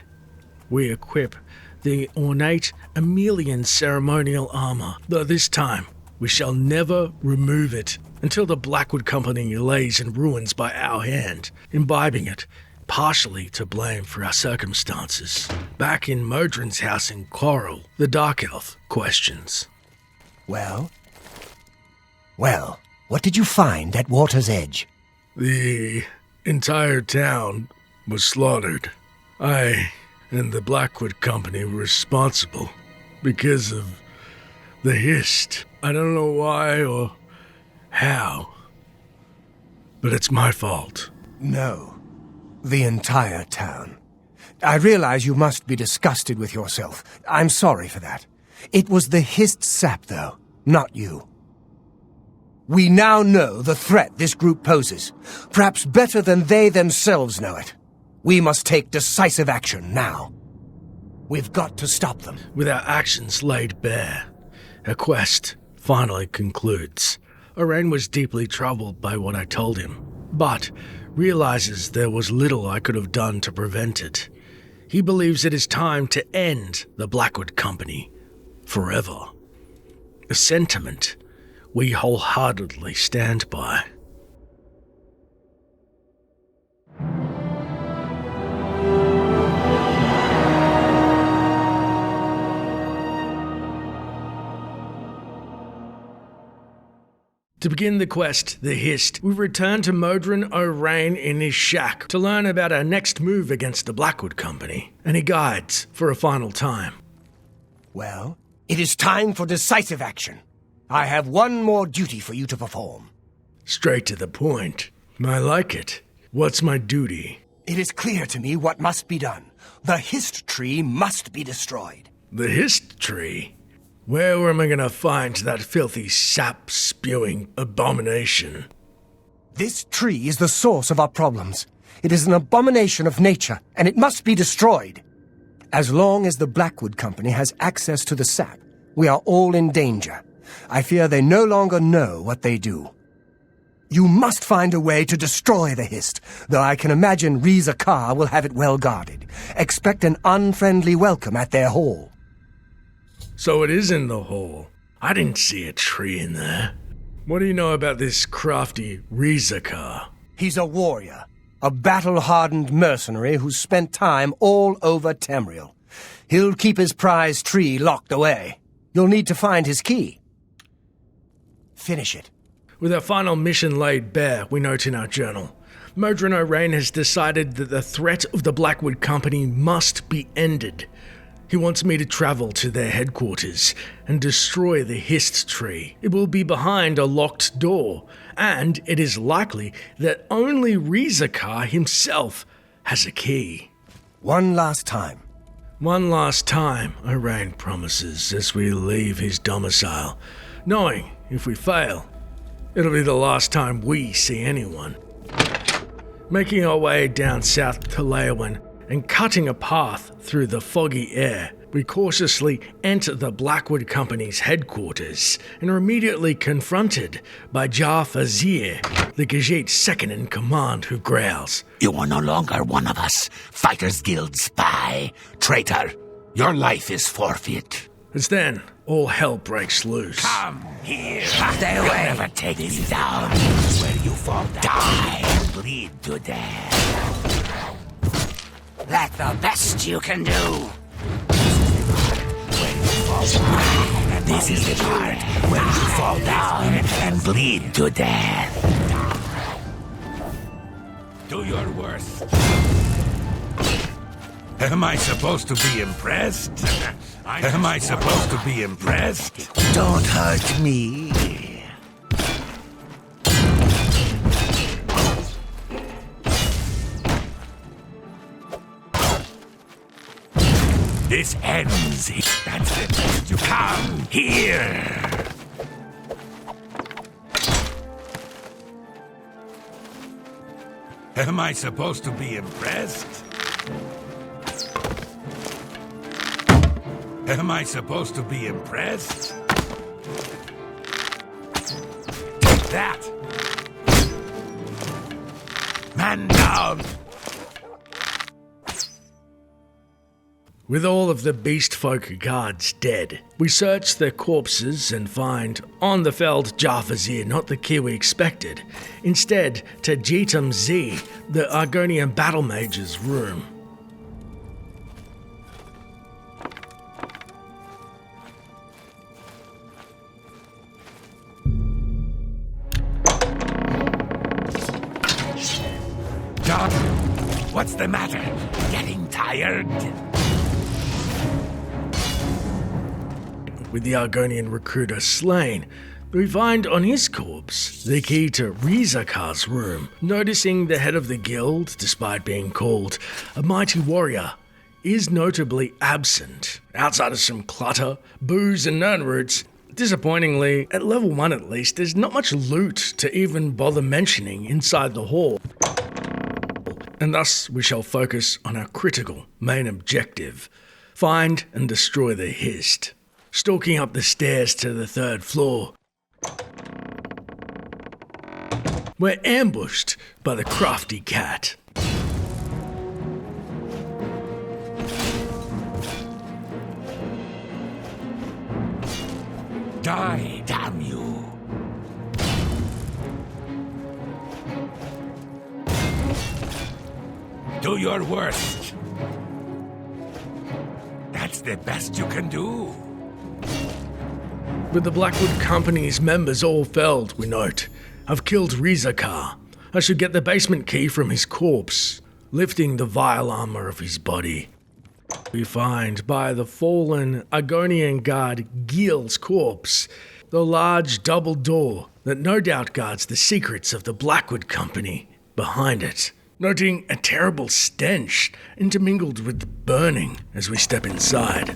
we equip the ornate Emelian ceremonial armor, though this time we shall never remove it until the Blackwood Company lays in ruins by our hand, imbibing it partially to blame for our circumstances. Back in Modron's house in Coral, the Dark Elf questions. Well, what did you find at Water's Edge? The entire town was slaughtered. I and the Blackwood Company were responsible because of the Hist. I don't know why or how, but it's my fault. No. The entire town. I realize you must be disgusted with yourself. I'm sorry for that. It was the Hist sap, though, not you. We now know the threat this group poses, perhaps better than they themselves know it. We must take decisive action now. We've got to stop them. With our actions laid bare, our quest finally concludes. Orain was deeply troubled by what I told him, but realizes there was little I could have done to prevent it. He believes it is time to end the Blackwood Company forever. A sentiment we wholeheartedly stand by. To begin the quest, the Hist, we return to Modron O'Rain in his shack to learn about our next move against the Blackwood Company, and he guides for a final time. Well, it is time for decisive action. I have one more duty for you to perform. Straight to the point. I like it. What's my duty? It is clear to me what must be done. The Hist tree must be destroyed. The Hist tree? Where am I going to find that filthy sap-spewing abomination? This tree is the source of our problems. It is an abomination of nature, and it must be destroyed. As long as the Blackwood Company has access to the sap, we are all in danger. I fear they no longer know what they do. You must find a way to destroy the Hist, though I can imagine Reza Kar will have it well guarded. Expect an unfriendly welcome at their hall. So it is in the hall. I didn't see a tree in there. What do you know about this crafty Reza Kar? He's a warrior, a battle-hardened mercenary who's spent time all over Tamriel. He'll keep his prize tree locked away. You'll need to find his key. Finish it. With our final mission laid bare, we note in our journal, Modron O'Rain has decided that the threat of the Blackwood Company must be ended. He wants me to travel to their headquarters and destroy the Hist tree. It will be behind a locked door, and it is likely that only Reza Kar himself has a key. One last time. One last time, O'Rain promises as we leave his domicile, knowing if we fail, it'll be the last time we see anyone. Making our way down south to Leyawen and cutting a path through the foggy air, we cautiously enter the Blackwood Company's headquarters and are immediately confronted by Jar Fazir, the Gajit's second-in-command, who growls, You are no longer one of us, Fighters Guild spy. Traitor, your life is forfeit. As then, all hell breaks loose. Come here. Stay away. You'll never take me down. Where you fall down. Die and bleed to death. That's the best you can do. This is the part where you fall down and bleed to death. Do your worst. Am I supposed to be impressed? Am I supposed to be impressed? Don't hurt me. This ends here. That's it. You come here. Am I supposed to be impressed? Am I supposed to be impressed? Take that! Man down! With all of the beast folk guards dead, we search their corpses and find on the felled Jarfazir not the key we expected. Instead, Tajitum Z, the Argonian battle mage's room. Doc, what's the matter? Getting tired? With the Argonian recruiter slain, we find on his corpse the key to Rizakar's room. Noticing the head of the guild, despite being called a mighty warrior, is notably absent. Outside of some clutter, booze and nern roots, disappointingly, at level 1 at least, there's not much loot to even bother mentioning inside the hall. And thus we shall focus on our critical main objective: find and destroy the Hist. Stalking up the stairs to the 3rd floor, we're ambushed by the crafty cat. Die, damn you! Do your worst. That's the best you can do. With the Blackwood Company's members all felled, we note, I've killed Rizakar. I should get the basement key from his corpse, lifting the vile armor of his body. We find by the fallen Argonian guard Gil's corpse the large double door that no doubt guards the secrets of the Blackwood Company behind it, noting a terrible stench intermingled with the burning as we step inside.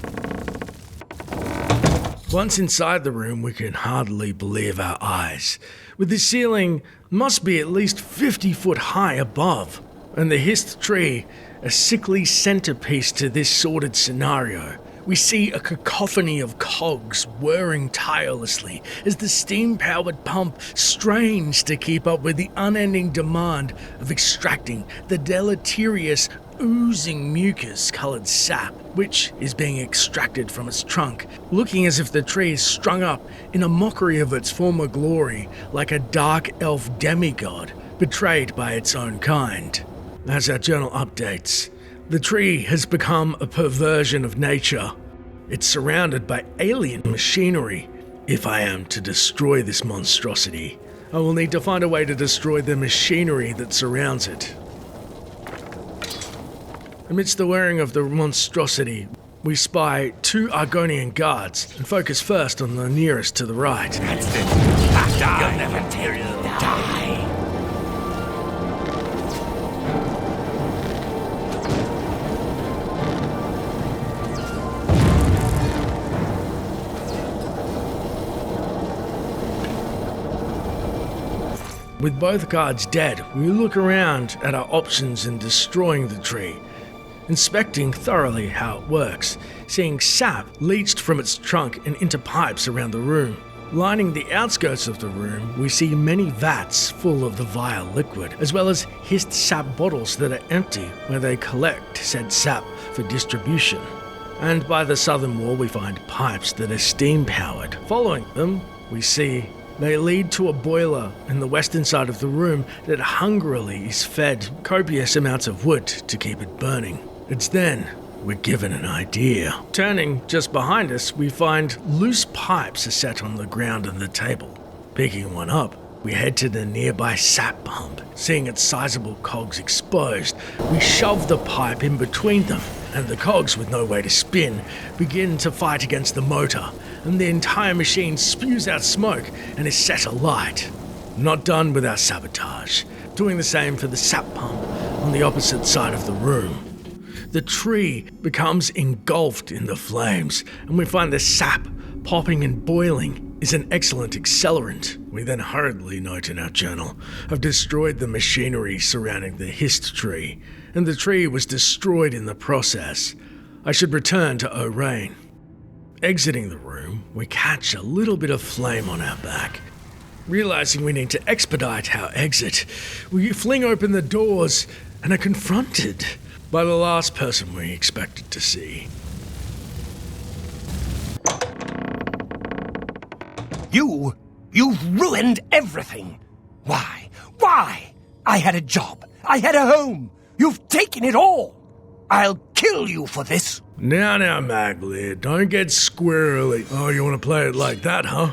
Once inside the room, we can hardly believe our eyes, with the ceiling must be at least 50 foot high above, and the Hist tree a sickly centerpiece to this sordid scenario. We see a cacophony of cogs whirring tirelessly as the steam-powered pump strains to keep up with the unending demand of extracting the deleterious, oozing mucus-coloured sap, which is being extracted from its trunk, looking as if the tree is strung up in a mockery of its former glory, like a dark elf demigod betrayed by its own kind. As our journal updates, the tree has become a perversion of nature. It's surrounded by alien machinery. If I am to destroy this monstrosity, I will need to find a way to destroy the machinery that surrounds it. Amidst the whirring of the monstrosity, we spy 2 Argonian guards and focus first on the nearest to the right. That's it. Die. You'll never tear you. Die. With both guards dead, we look around at our options in destroying the tree, inspecting thoroughly how it works, seeing sap leached from its trunk and into pipes around the room. Lining the outskirts of the room, we see many vats full of the vile liquid, as well as Hist sap bottles that are empty where they collect said sap for distribution. and by the southern wall we find pipes that are steam-powered. Following them, we see they lead to a boiler in the western side of the room that hungrily is fed copious amounts of wood to keep it burning. It's then we're given an idea. Turning just behind us, we find loose pipes are set on the ground on the table. Picking one up, we head to the nearby sap pump. Seeing its sizable cogs exposed, we shove the pipe in between them, and the cogs, with no way to spin, begin to fight against the motor, and the entire machine spews out smoke and is set alight. Not done without sabotage, doing the same for the sap pump on the opposite side of the room. The tree becomes engulfed in the flames, and we find the sap popping and boiling is an excellent accelerant. We then hurriedly note in our journal, I've destroyed the machinery surrounding the hist tree, and the tree was destroyed in the process. I should return to O'Rain. Exiting the room, we catch a little bit of flame on our back. Realizing we need to expedite our exit, we fling open the doors and are confronted by the last person we expected to see. You've ruined everything. Why? Why? I had a job. I had a home. You've taken it all. I'll kill you for this. Now, Magli, don't get squirrely. Oh, you want to play it like that, huh?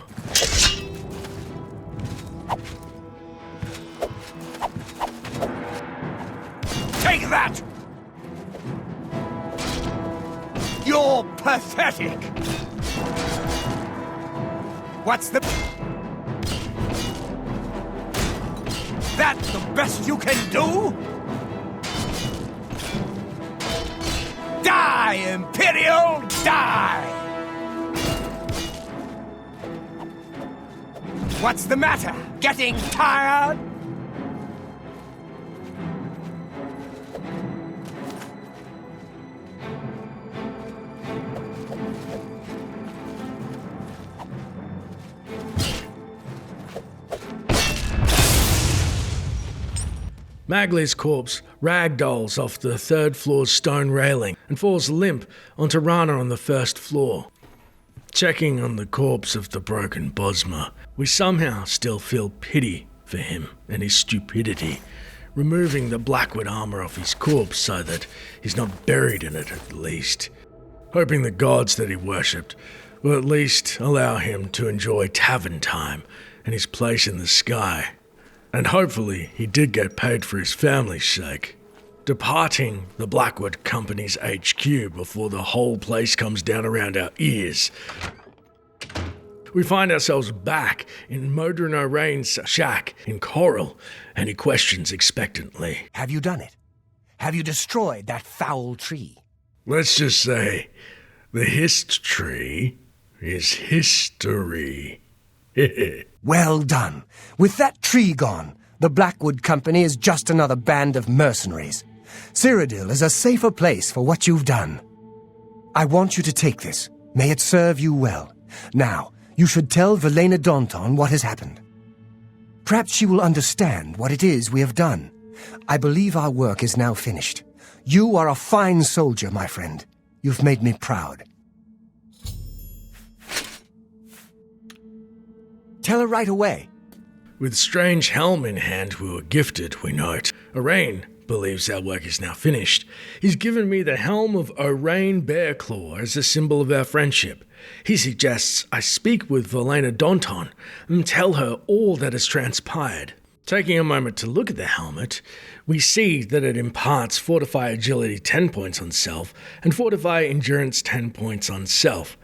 Take that! You're pathetic! What's the... That's the best you can do? Die, Imperial, die! What's the matter? Getting tired? Magli's corpse ragdolls off the third floor's stone railing and falls limp onto Rana on the first floor. Checking on the corpse of the broken Bosma, we somehow still feel pity for him and his stupidity, removing the Blackwood armor off his corpse so that he's not buried in it at least, hoping the gods that he worshipped will at least allow him to enjoy tavern time and his place in the sky. And hopefully he did get paid for his family's sake. Departing the Blackwood Company's HQ before the whole place comes down around our ears, we find ourselves back in Modron O'Rain's shack in Coral, and he questions expectantly. Have you done it? Have you destroyed that foul tree? Let's just say, the hist tree is history. Well done. With that tree gone, the Blackwood Company is just another band of mercenaries. Cyrodiil is a safer place for what you've done. I want you to take this. May it serve you well. Now, you should tell Velena Daunton what has happened. Perhaps she will understand what it is we have done. I believe our work is now finished. You are a fine soldier, my friend. You've made me proud. Tell her right away. With strange helm in hand we were gifted, we note. O'Rain believes our work is now finished. He's given me the helm of O'Rain Bearclaw as a symbol of our friendship. He suggests I speak with Velena Daunton and tell her all that has transpired. Taking a moment to look at the helmet, we see that it imparts Fortify Agility 10 points on self and Fortify Endurance 10 points on self.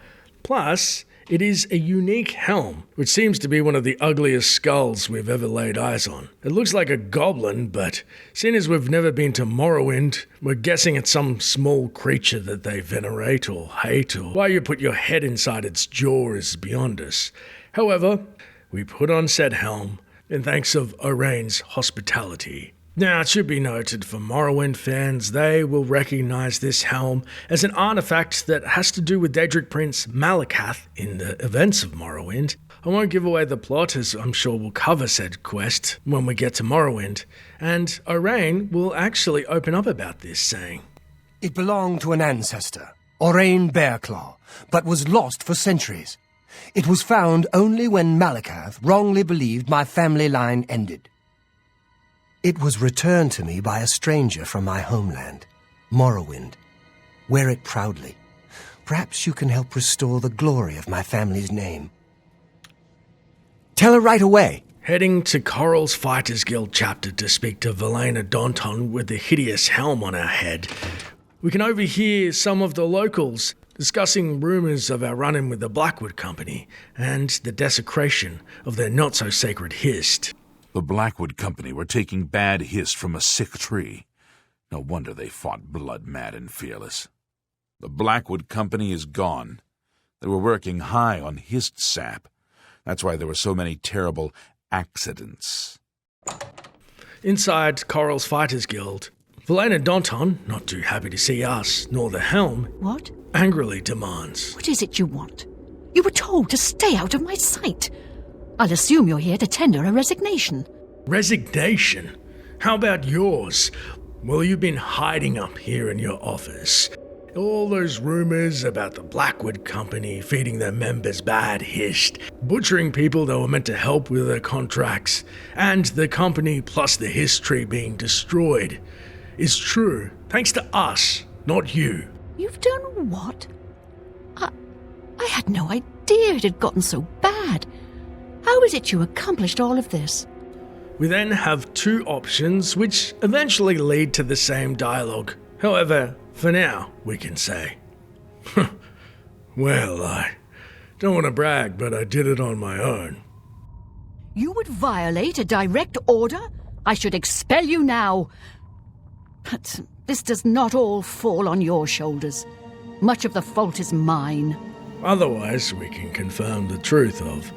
Plus, it is a unique helm, which seems to be one of the ugliest skulls we've ever laid eyes on. It looks like a goblin, but seeing as we've never been to Morrowind, we're guessing it's some small creature that they venerate or hate, or why you put your head inside its jaw is beyond us. However, we put on said helm in thanks of O'Rain's hospitality. Now, it should be noted for Morrowind fans, they will recognize this helm as an artifact that has to do with Daedric Prince Malakath in the events of Morrowind. I won't give away the plot, as I'm sure we'll cover said quest when we get to Morrowind, and O'Rain will actually open up about this, saying, It belonged to an ancestor. Orain Bearclaw, but was lost for centuries. It was found only when Malakath wrongly believed my family line ended. It was returned to me by a stranger from my homeland, Morrowind. Wear it proudly. Perhaps you can help restore the glory of my family's name. Tell her right away. Heading to Coral's Fighters Guild chapter to speak to Velena Donton with the hideous helm on our head. We can overhear some of the locals discussing rumours of our run-in with the Blackwood Company and the desecration of their not-so-sacred hist. The Blackwood Company were taking bad hist from a sick tree. No wonder they fought blood-mad and fearless. The Blackwood Company is gone. They were working high on hist sap. That's why there were so many terrible accidents. Inside Coral's Fighters Guild, Velena Donton, not too happy to see us, nor the helm, What? angrily demands. What is it you want? You were told to stay out of my sight. I'll assume you're here to tender a resignation. Resignation? How about yours? Well, you've been hiding up here in your office. All those rumours about the Blackwood Company feeding their members bad hist, butchering people that were meant to help with their contracts, and the company plus the history being destroyed, is true, thanks to us, not you. You've done what? I had no idea it had gotten so bad. How is it you accomplished all of this? We then have two options which eventually lead to the same dialogue. However, for now, we can say, well, I don't want to brag, but I did it on my own. You would violate a direct order? I should expel you now. But this does not all fall on your shoulders. Much of the fault is mine. Otherwise, we can confirm the truth of,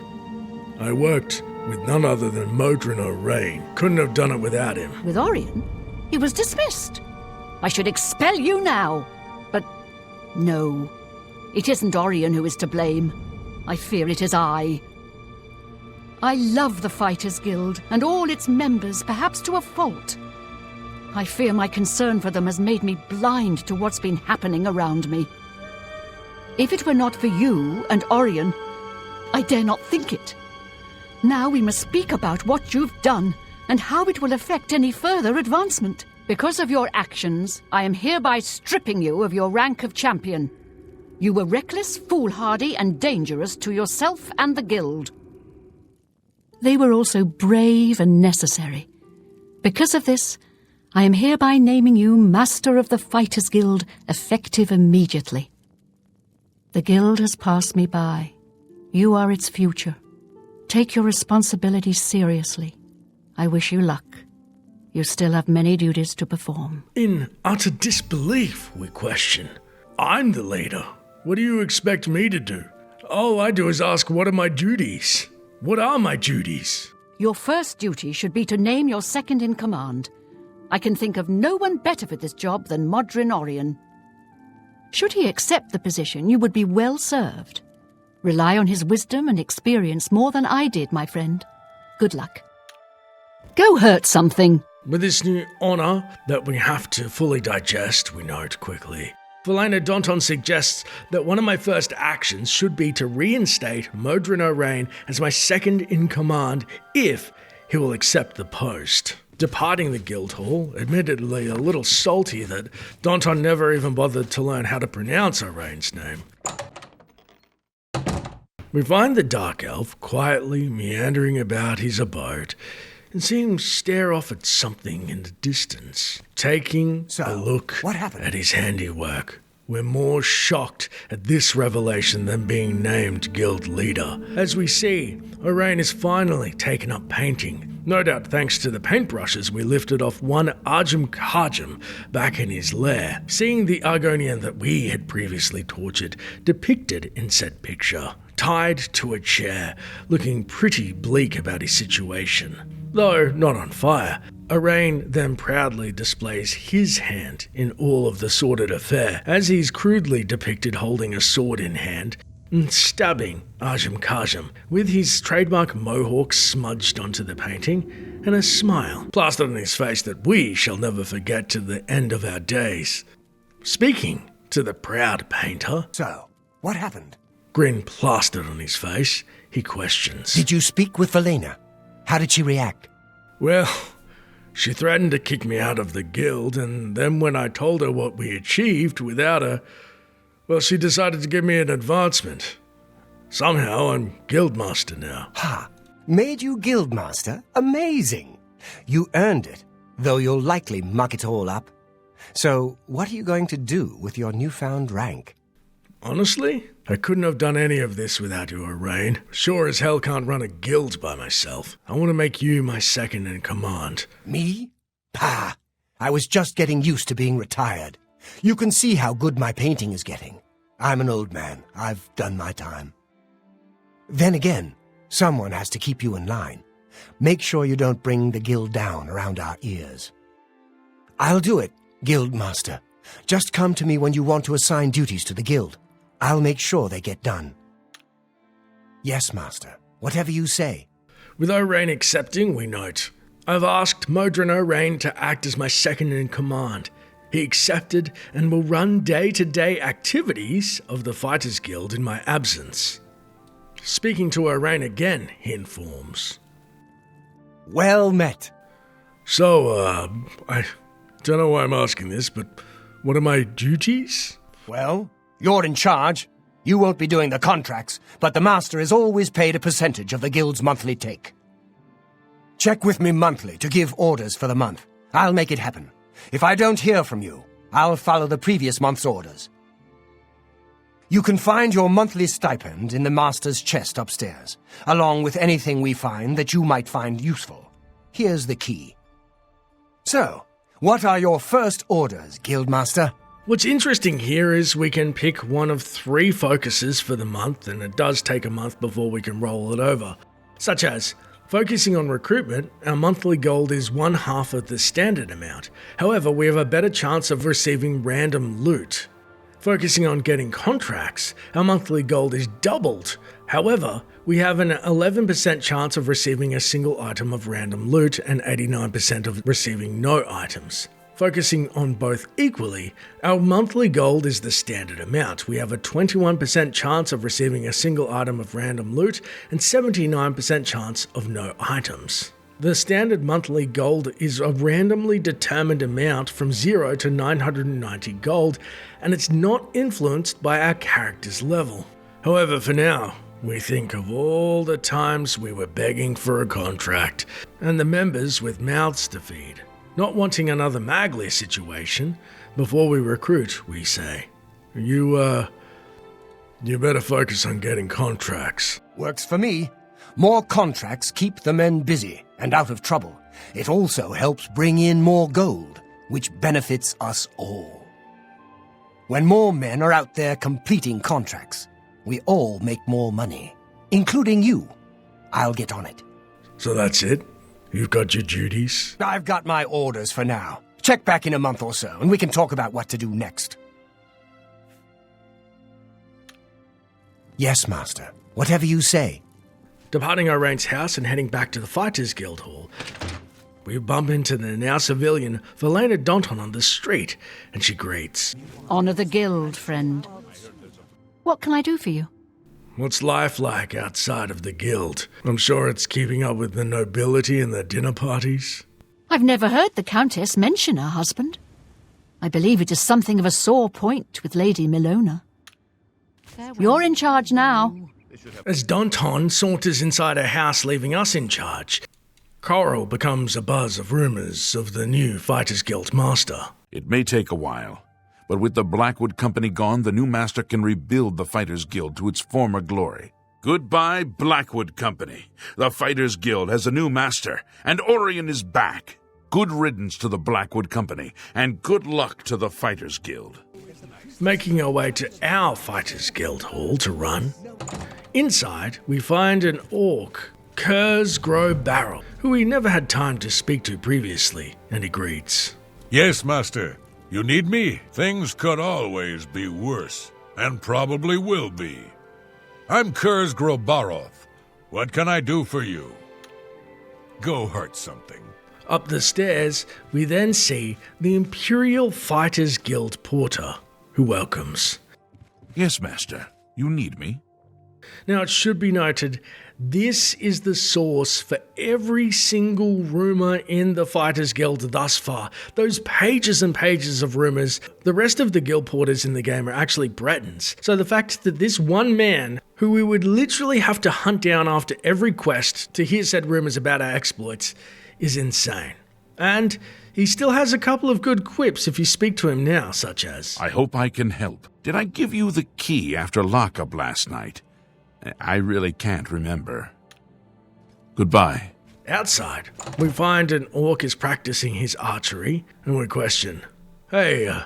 I worked with none other than Modron O'Rain. Couldn't have done it without him. With Orion, he was dismissed. I should expel you now. But no, it isn't Orion who is to blame. I fear it is I. I love the Fighters Guild and all its members, perhaps to a fault. I fear my concern for them has made me blind to what's been happening around me. If it were not for you and Orion, I dare not think it. Now we must speak about what you've done and how it will affect any further advancement. Because of your actions, I am hereby stripping you of your rank of champion. You were reckless, foolhardy, and dangerous to yourself and the guild. They were also brave and necessary. Because of this, I am hereby naming you Master of the Fighters Guild, effective immediately. The guild has passed me by. You are its future. Take your responsibilities seriously. I wish you luck. You still have many duties to perform. In utter disbelief, we question. I'm the leader. What do you expect me to do? All I do is ask, what are my duties? What are my duties? Your first duty should be to name your second in command. I can think of no one better for this job than Modron Orion. Should he accept the position, you would be well served. Rely on his wisdom and experience more than I did, my friend. Good luck. Go hurt something. With this new honour that we have to fully digest, we note quickly, Velena Donton suggests that one of my first actions should be to reinstate Modron O'Rain as my second in command if he will accept the post. Departing the Guildhall, admittedly a little salty that Donton never even bothered to learn how to pronounce O'Rain's name. We find the Dark Elf quietly meandering about his abode and see him stare off at something in the distance. Taking a look what happened? at his handiwork, we're more shocked at this revelation than being named guild leader. As we see, O'Rain has finally taken up painting, no doubt thanks to the paintbrushes we lifted off one Arjum Kajum back in his lair, seeing the Argonian that we had previously tortured depicted in said picture, tied to a chair, looking pretty bleak about his situation. Though not on fire, O'Rain then proudly displays his hand in all of the sordid affair, as he's crudely depicted holding a sword in hand and stabbing Arjum Kajum, with his trademark mohawk smudged onto the painting and a smile plastered on his face that we shall never forget to the end of our days. Speaking to the proud painter. So, what happened? Grin plastered on his face. He questions. Did you speak with Valena? How did she react? Well, she threatened to kick me out of the guild, and then when I told her what we achieved without her, well, she decided to give me an advancement. Somehow I'm guildmaster now. Ha! Made you guildmaster? Amazing! You earned it, though you'll likely muck it all up. So, what are you going to do with your newfound rank? Honestly, I couldn't have done any of this without you, Rain. Sure as hell can't run a guild by myself. I want to make you my second in command. Me? Pah! I was just getting used to being retired. You can see how good my painting is getting. I'm an old man. I've done my time. Then again, someone has to keep you in line. Make sure you don't bring the guild down around our ears. I'll do it, Guildmaster. Just come to me when you want to assign duties to the guild. I'll make sure they get done. Yes, Master. Whatever you say. With O'Rain accepting, we note, I've asked Modron O'Rain to act as my second in command. He accepted and will run day-to-day activities of the Fighters Guild in my absence. Speaking to O'Rain again, he informs. Well met. So, I don't know why I'm asking this, but what are my duties? Well, you're in charge. You won't be doing the contracts, but the Master is always paid a percentage of the Guild's monthly take. Check with me monthly to give orders for the month. I'll make it happen. If I don't hear from you, I'll follow the previous month's orders. You can find your monthly stipend in the Master's chest upstairs, along with anything we find that you might find useful. Here's the key. So, what are your first orders, Guildmaster? What's interesting here is we can pick one of 3 focuses for the month, and it does take a month before we can roll it over. Such as, focusing on recruitment, our monthly gold is 1/2 of the standard amount. However, we have a better chance of receiving random loot. Focusing on getting contracts, our monthly gold is doubled. However, we have an 11% chance of receiving a single item of random loot and 89% of receiving no items. Focusing on both equally, our monthly gold is the standard amount. We have a 21% chance of receiving a single item of random loot and 79% chance of no items. The standard monthly gold is a randomly determined amount from 0 to 990 gold, and it's not influenced by our character's level. However, for now, we think of all the times we were begging for a contract, and the members with mouths to feed. Not wanting another Maglia situation, before we recruit, we say, You better focus on getting contracts. Works for me. More contracts keep the men busy and out of trouble. It also helps bring in more gold, which benefits us all. When more men are out there completing contracts, we all make more money, including you. I'll get on it. So that's it? You've got your duties? I've got my orders for now. Check back in a month or so, and we can talk about what to do next. Yes, Master. Whatever you say. Departing O'Rain's house and heading back to the Fighters Guild Hall, we bump into the now civilian Valena Donton on the street, and she greets. Honor the guild, friend. What can I do for you? What's life like outside of the guild? I'm sure it's keeping up with the nobility and the dinner parties. I've never heard the Countess mention her husband. I believe it is something of a sore point with Lady Milona. You're in charge now. As Donton saunters inside her house, leaving us in charge, Coral becomes a buzz of rumours of the new Fighters Guild master. It may take a while, but with the Blackwood Company gone, the new master can rebuild the Fighters Guild to its former glory. Goodbye, Blackwood Company. The Fighters Guild has a new master, and Orion is back. Good riddance to the Blackwood Company, and good luck to the Fighters Guild. Making our way to our Fighters Guild Hall to run. Inside, we find an orc, Kurz Grow Barrel, who we never had time to speak to previously, and he greets. Yes, Master. You need me? Things could always be worse, and probably will be. I'm Kurz Grobarov. What can I do for you? Go hurt something. Up the stairs, we then see the Imperial Fighters Guild porter. who welcomes. Yes, Master. You need me? Now, it should be noted, this is the source for every single rumour in the Fighters Guild thus far. Those pages and pages of rumours, the rest of the guild porters in the game are actually Bretons. So the fact that this one man, who we would literally have to hunt down after every quest to hear said rumours about our exploits, is insane. And he still has a couple of good quips if you speak to him now, such as, I hope I can help. Did I give you the key after lockup last night? I really can't remember. Goodbye. Outside, we find an orc is practicing his archery, and we question, Hey,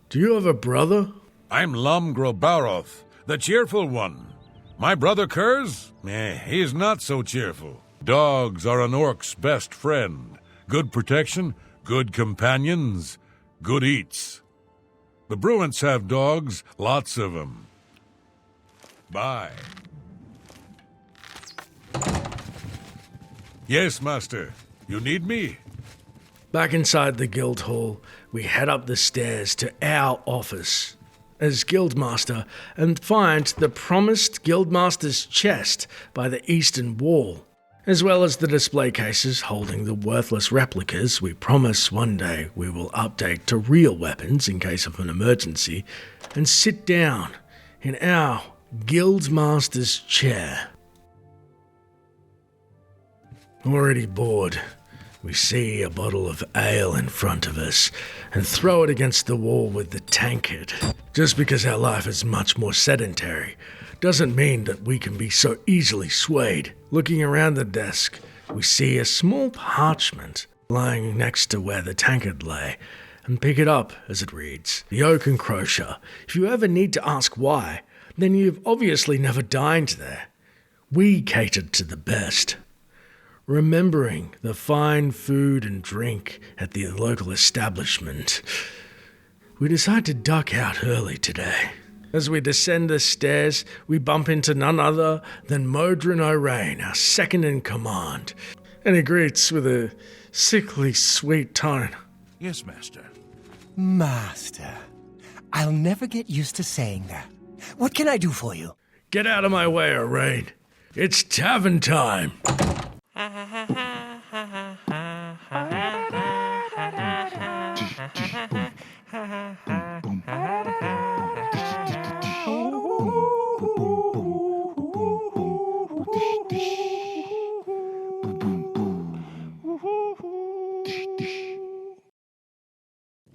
do you have a brother? I'm Lum Grobaroth, the cheerful one. My brother Kurz? He's not so cheerful. Dogs are an orc's best friend. Good protection, good companions, good eats. The Bruants have dogs, lots of them. Bye. Yes, Master. You need me? Back inside the guild hall, we head up the stairs to our office as guildmaster and find the promised guildmaster's chest by the eastern wall, as well as the display cases holding the worthless replicas we promise one day we will update to real weapons in case of an emergency, and sit down in our guildmaster's chair. Already bored, we see a bottle of ale in front of us and throw it against the wall with the tankard. Just because our life is much more sedentary doesn't mean that we can be so easily swayed. Looking around the desk, we see a small parchment lying next to where the tankard lay and pick it up as it reads, The Oak and Crosier. If you ever need to ask why, then you've obviously never dined there. We catered to the best. Remembering the fine food and drink at the local establishment, we decide to duck out early today. As we descend the stairs, we bump into none other than Modron O'Rain, our second in command, and he greets with a sickly sweet tone. Yes, Master. Master, I'll never get used to saying that. What can I do for you? Get out of my way, O'Rain. It's tavern time.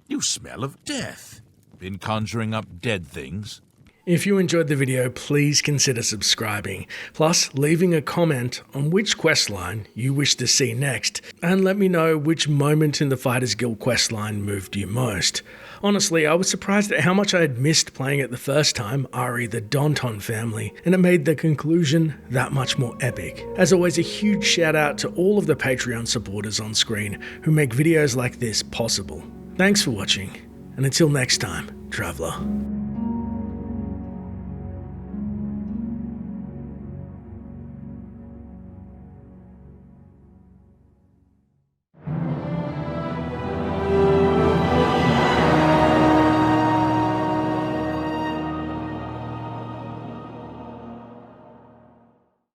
You smell of death. Been conjuring up dead things? If you enjoyed the video, please consider subscribing, plus leaving a comment on which questline you wish to see next, and let me know which moment in the Fighters Guild questline moved you most. Honestly, I was surprised at how much I had missed playing it the first time, Ari the Danton family, and it made the conclusion that much more epic. As always, a huge shout out to all of the Patreon supporters on screen who make videos like this possible. Thanks for watching, and until next time, Traveller.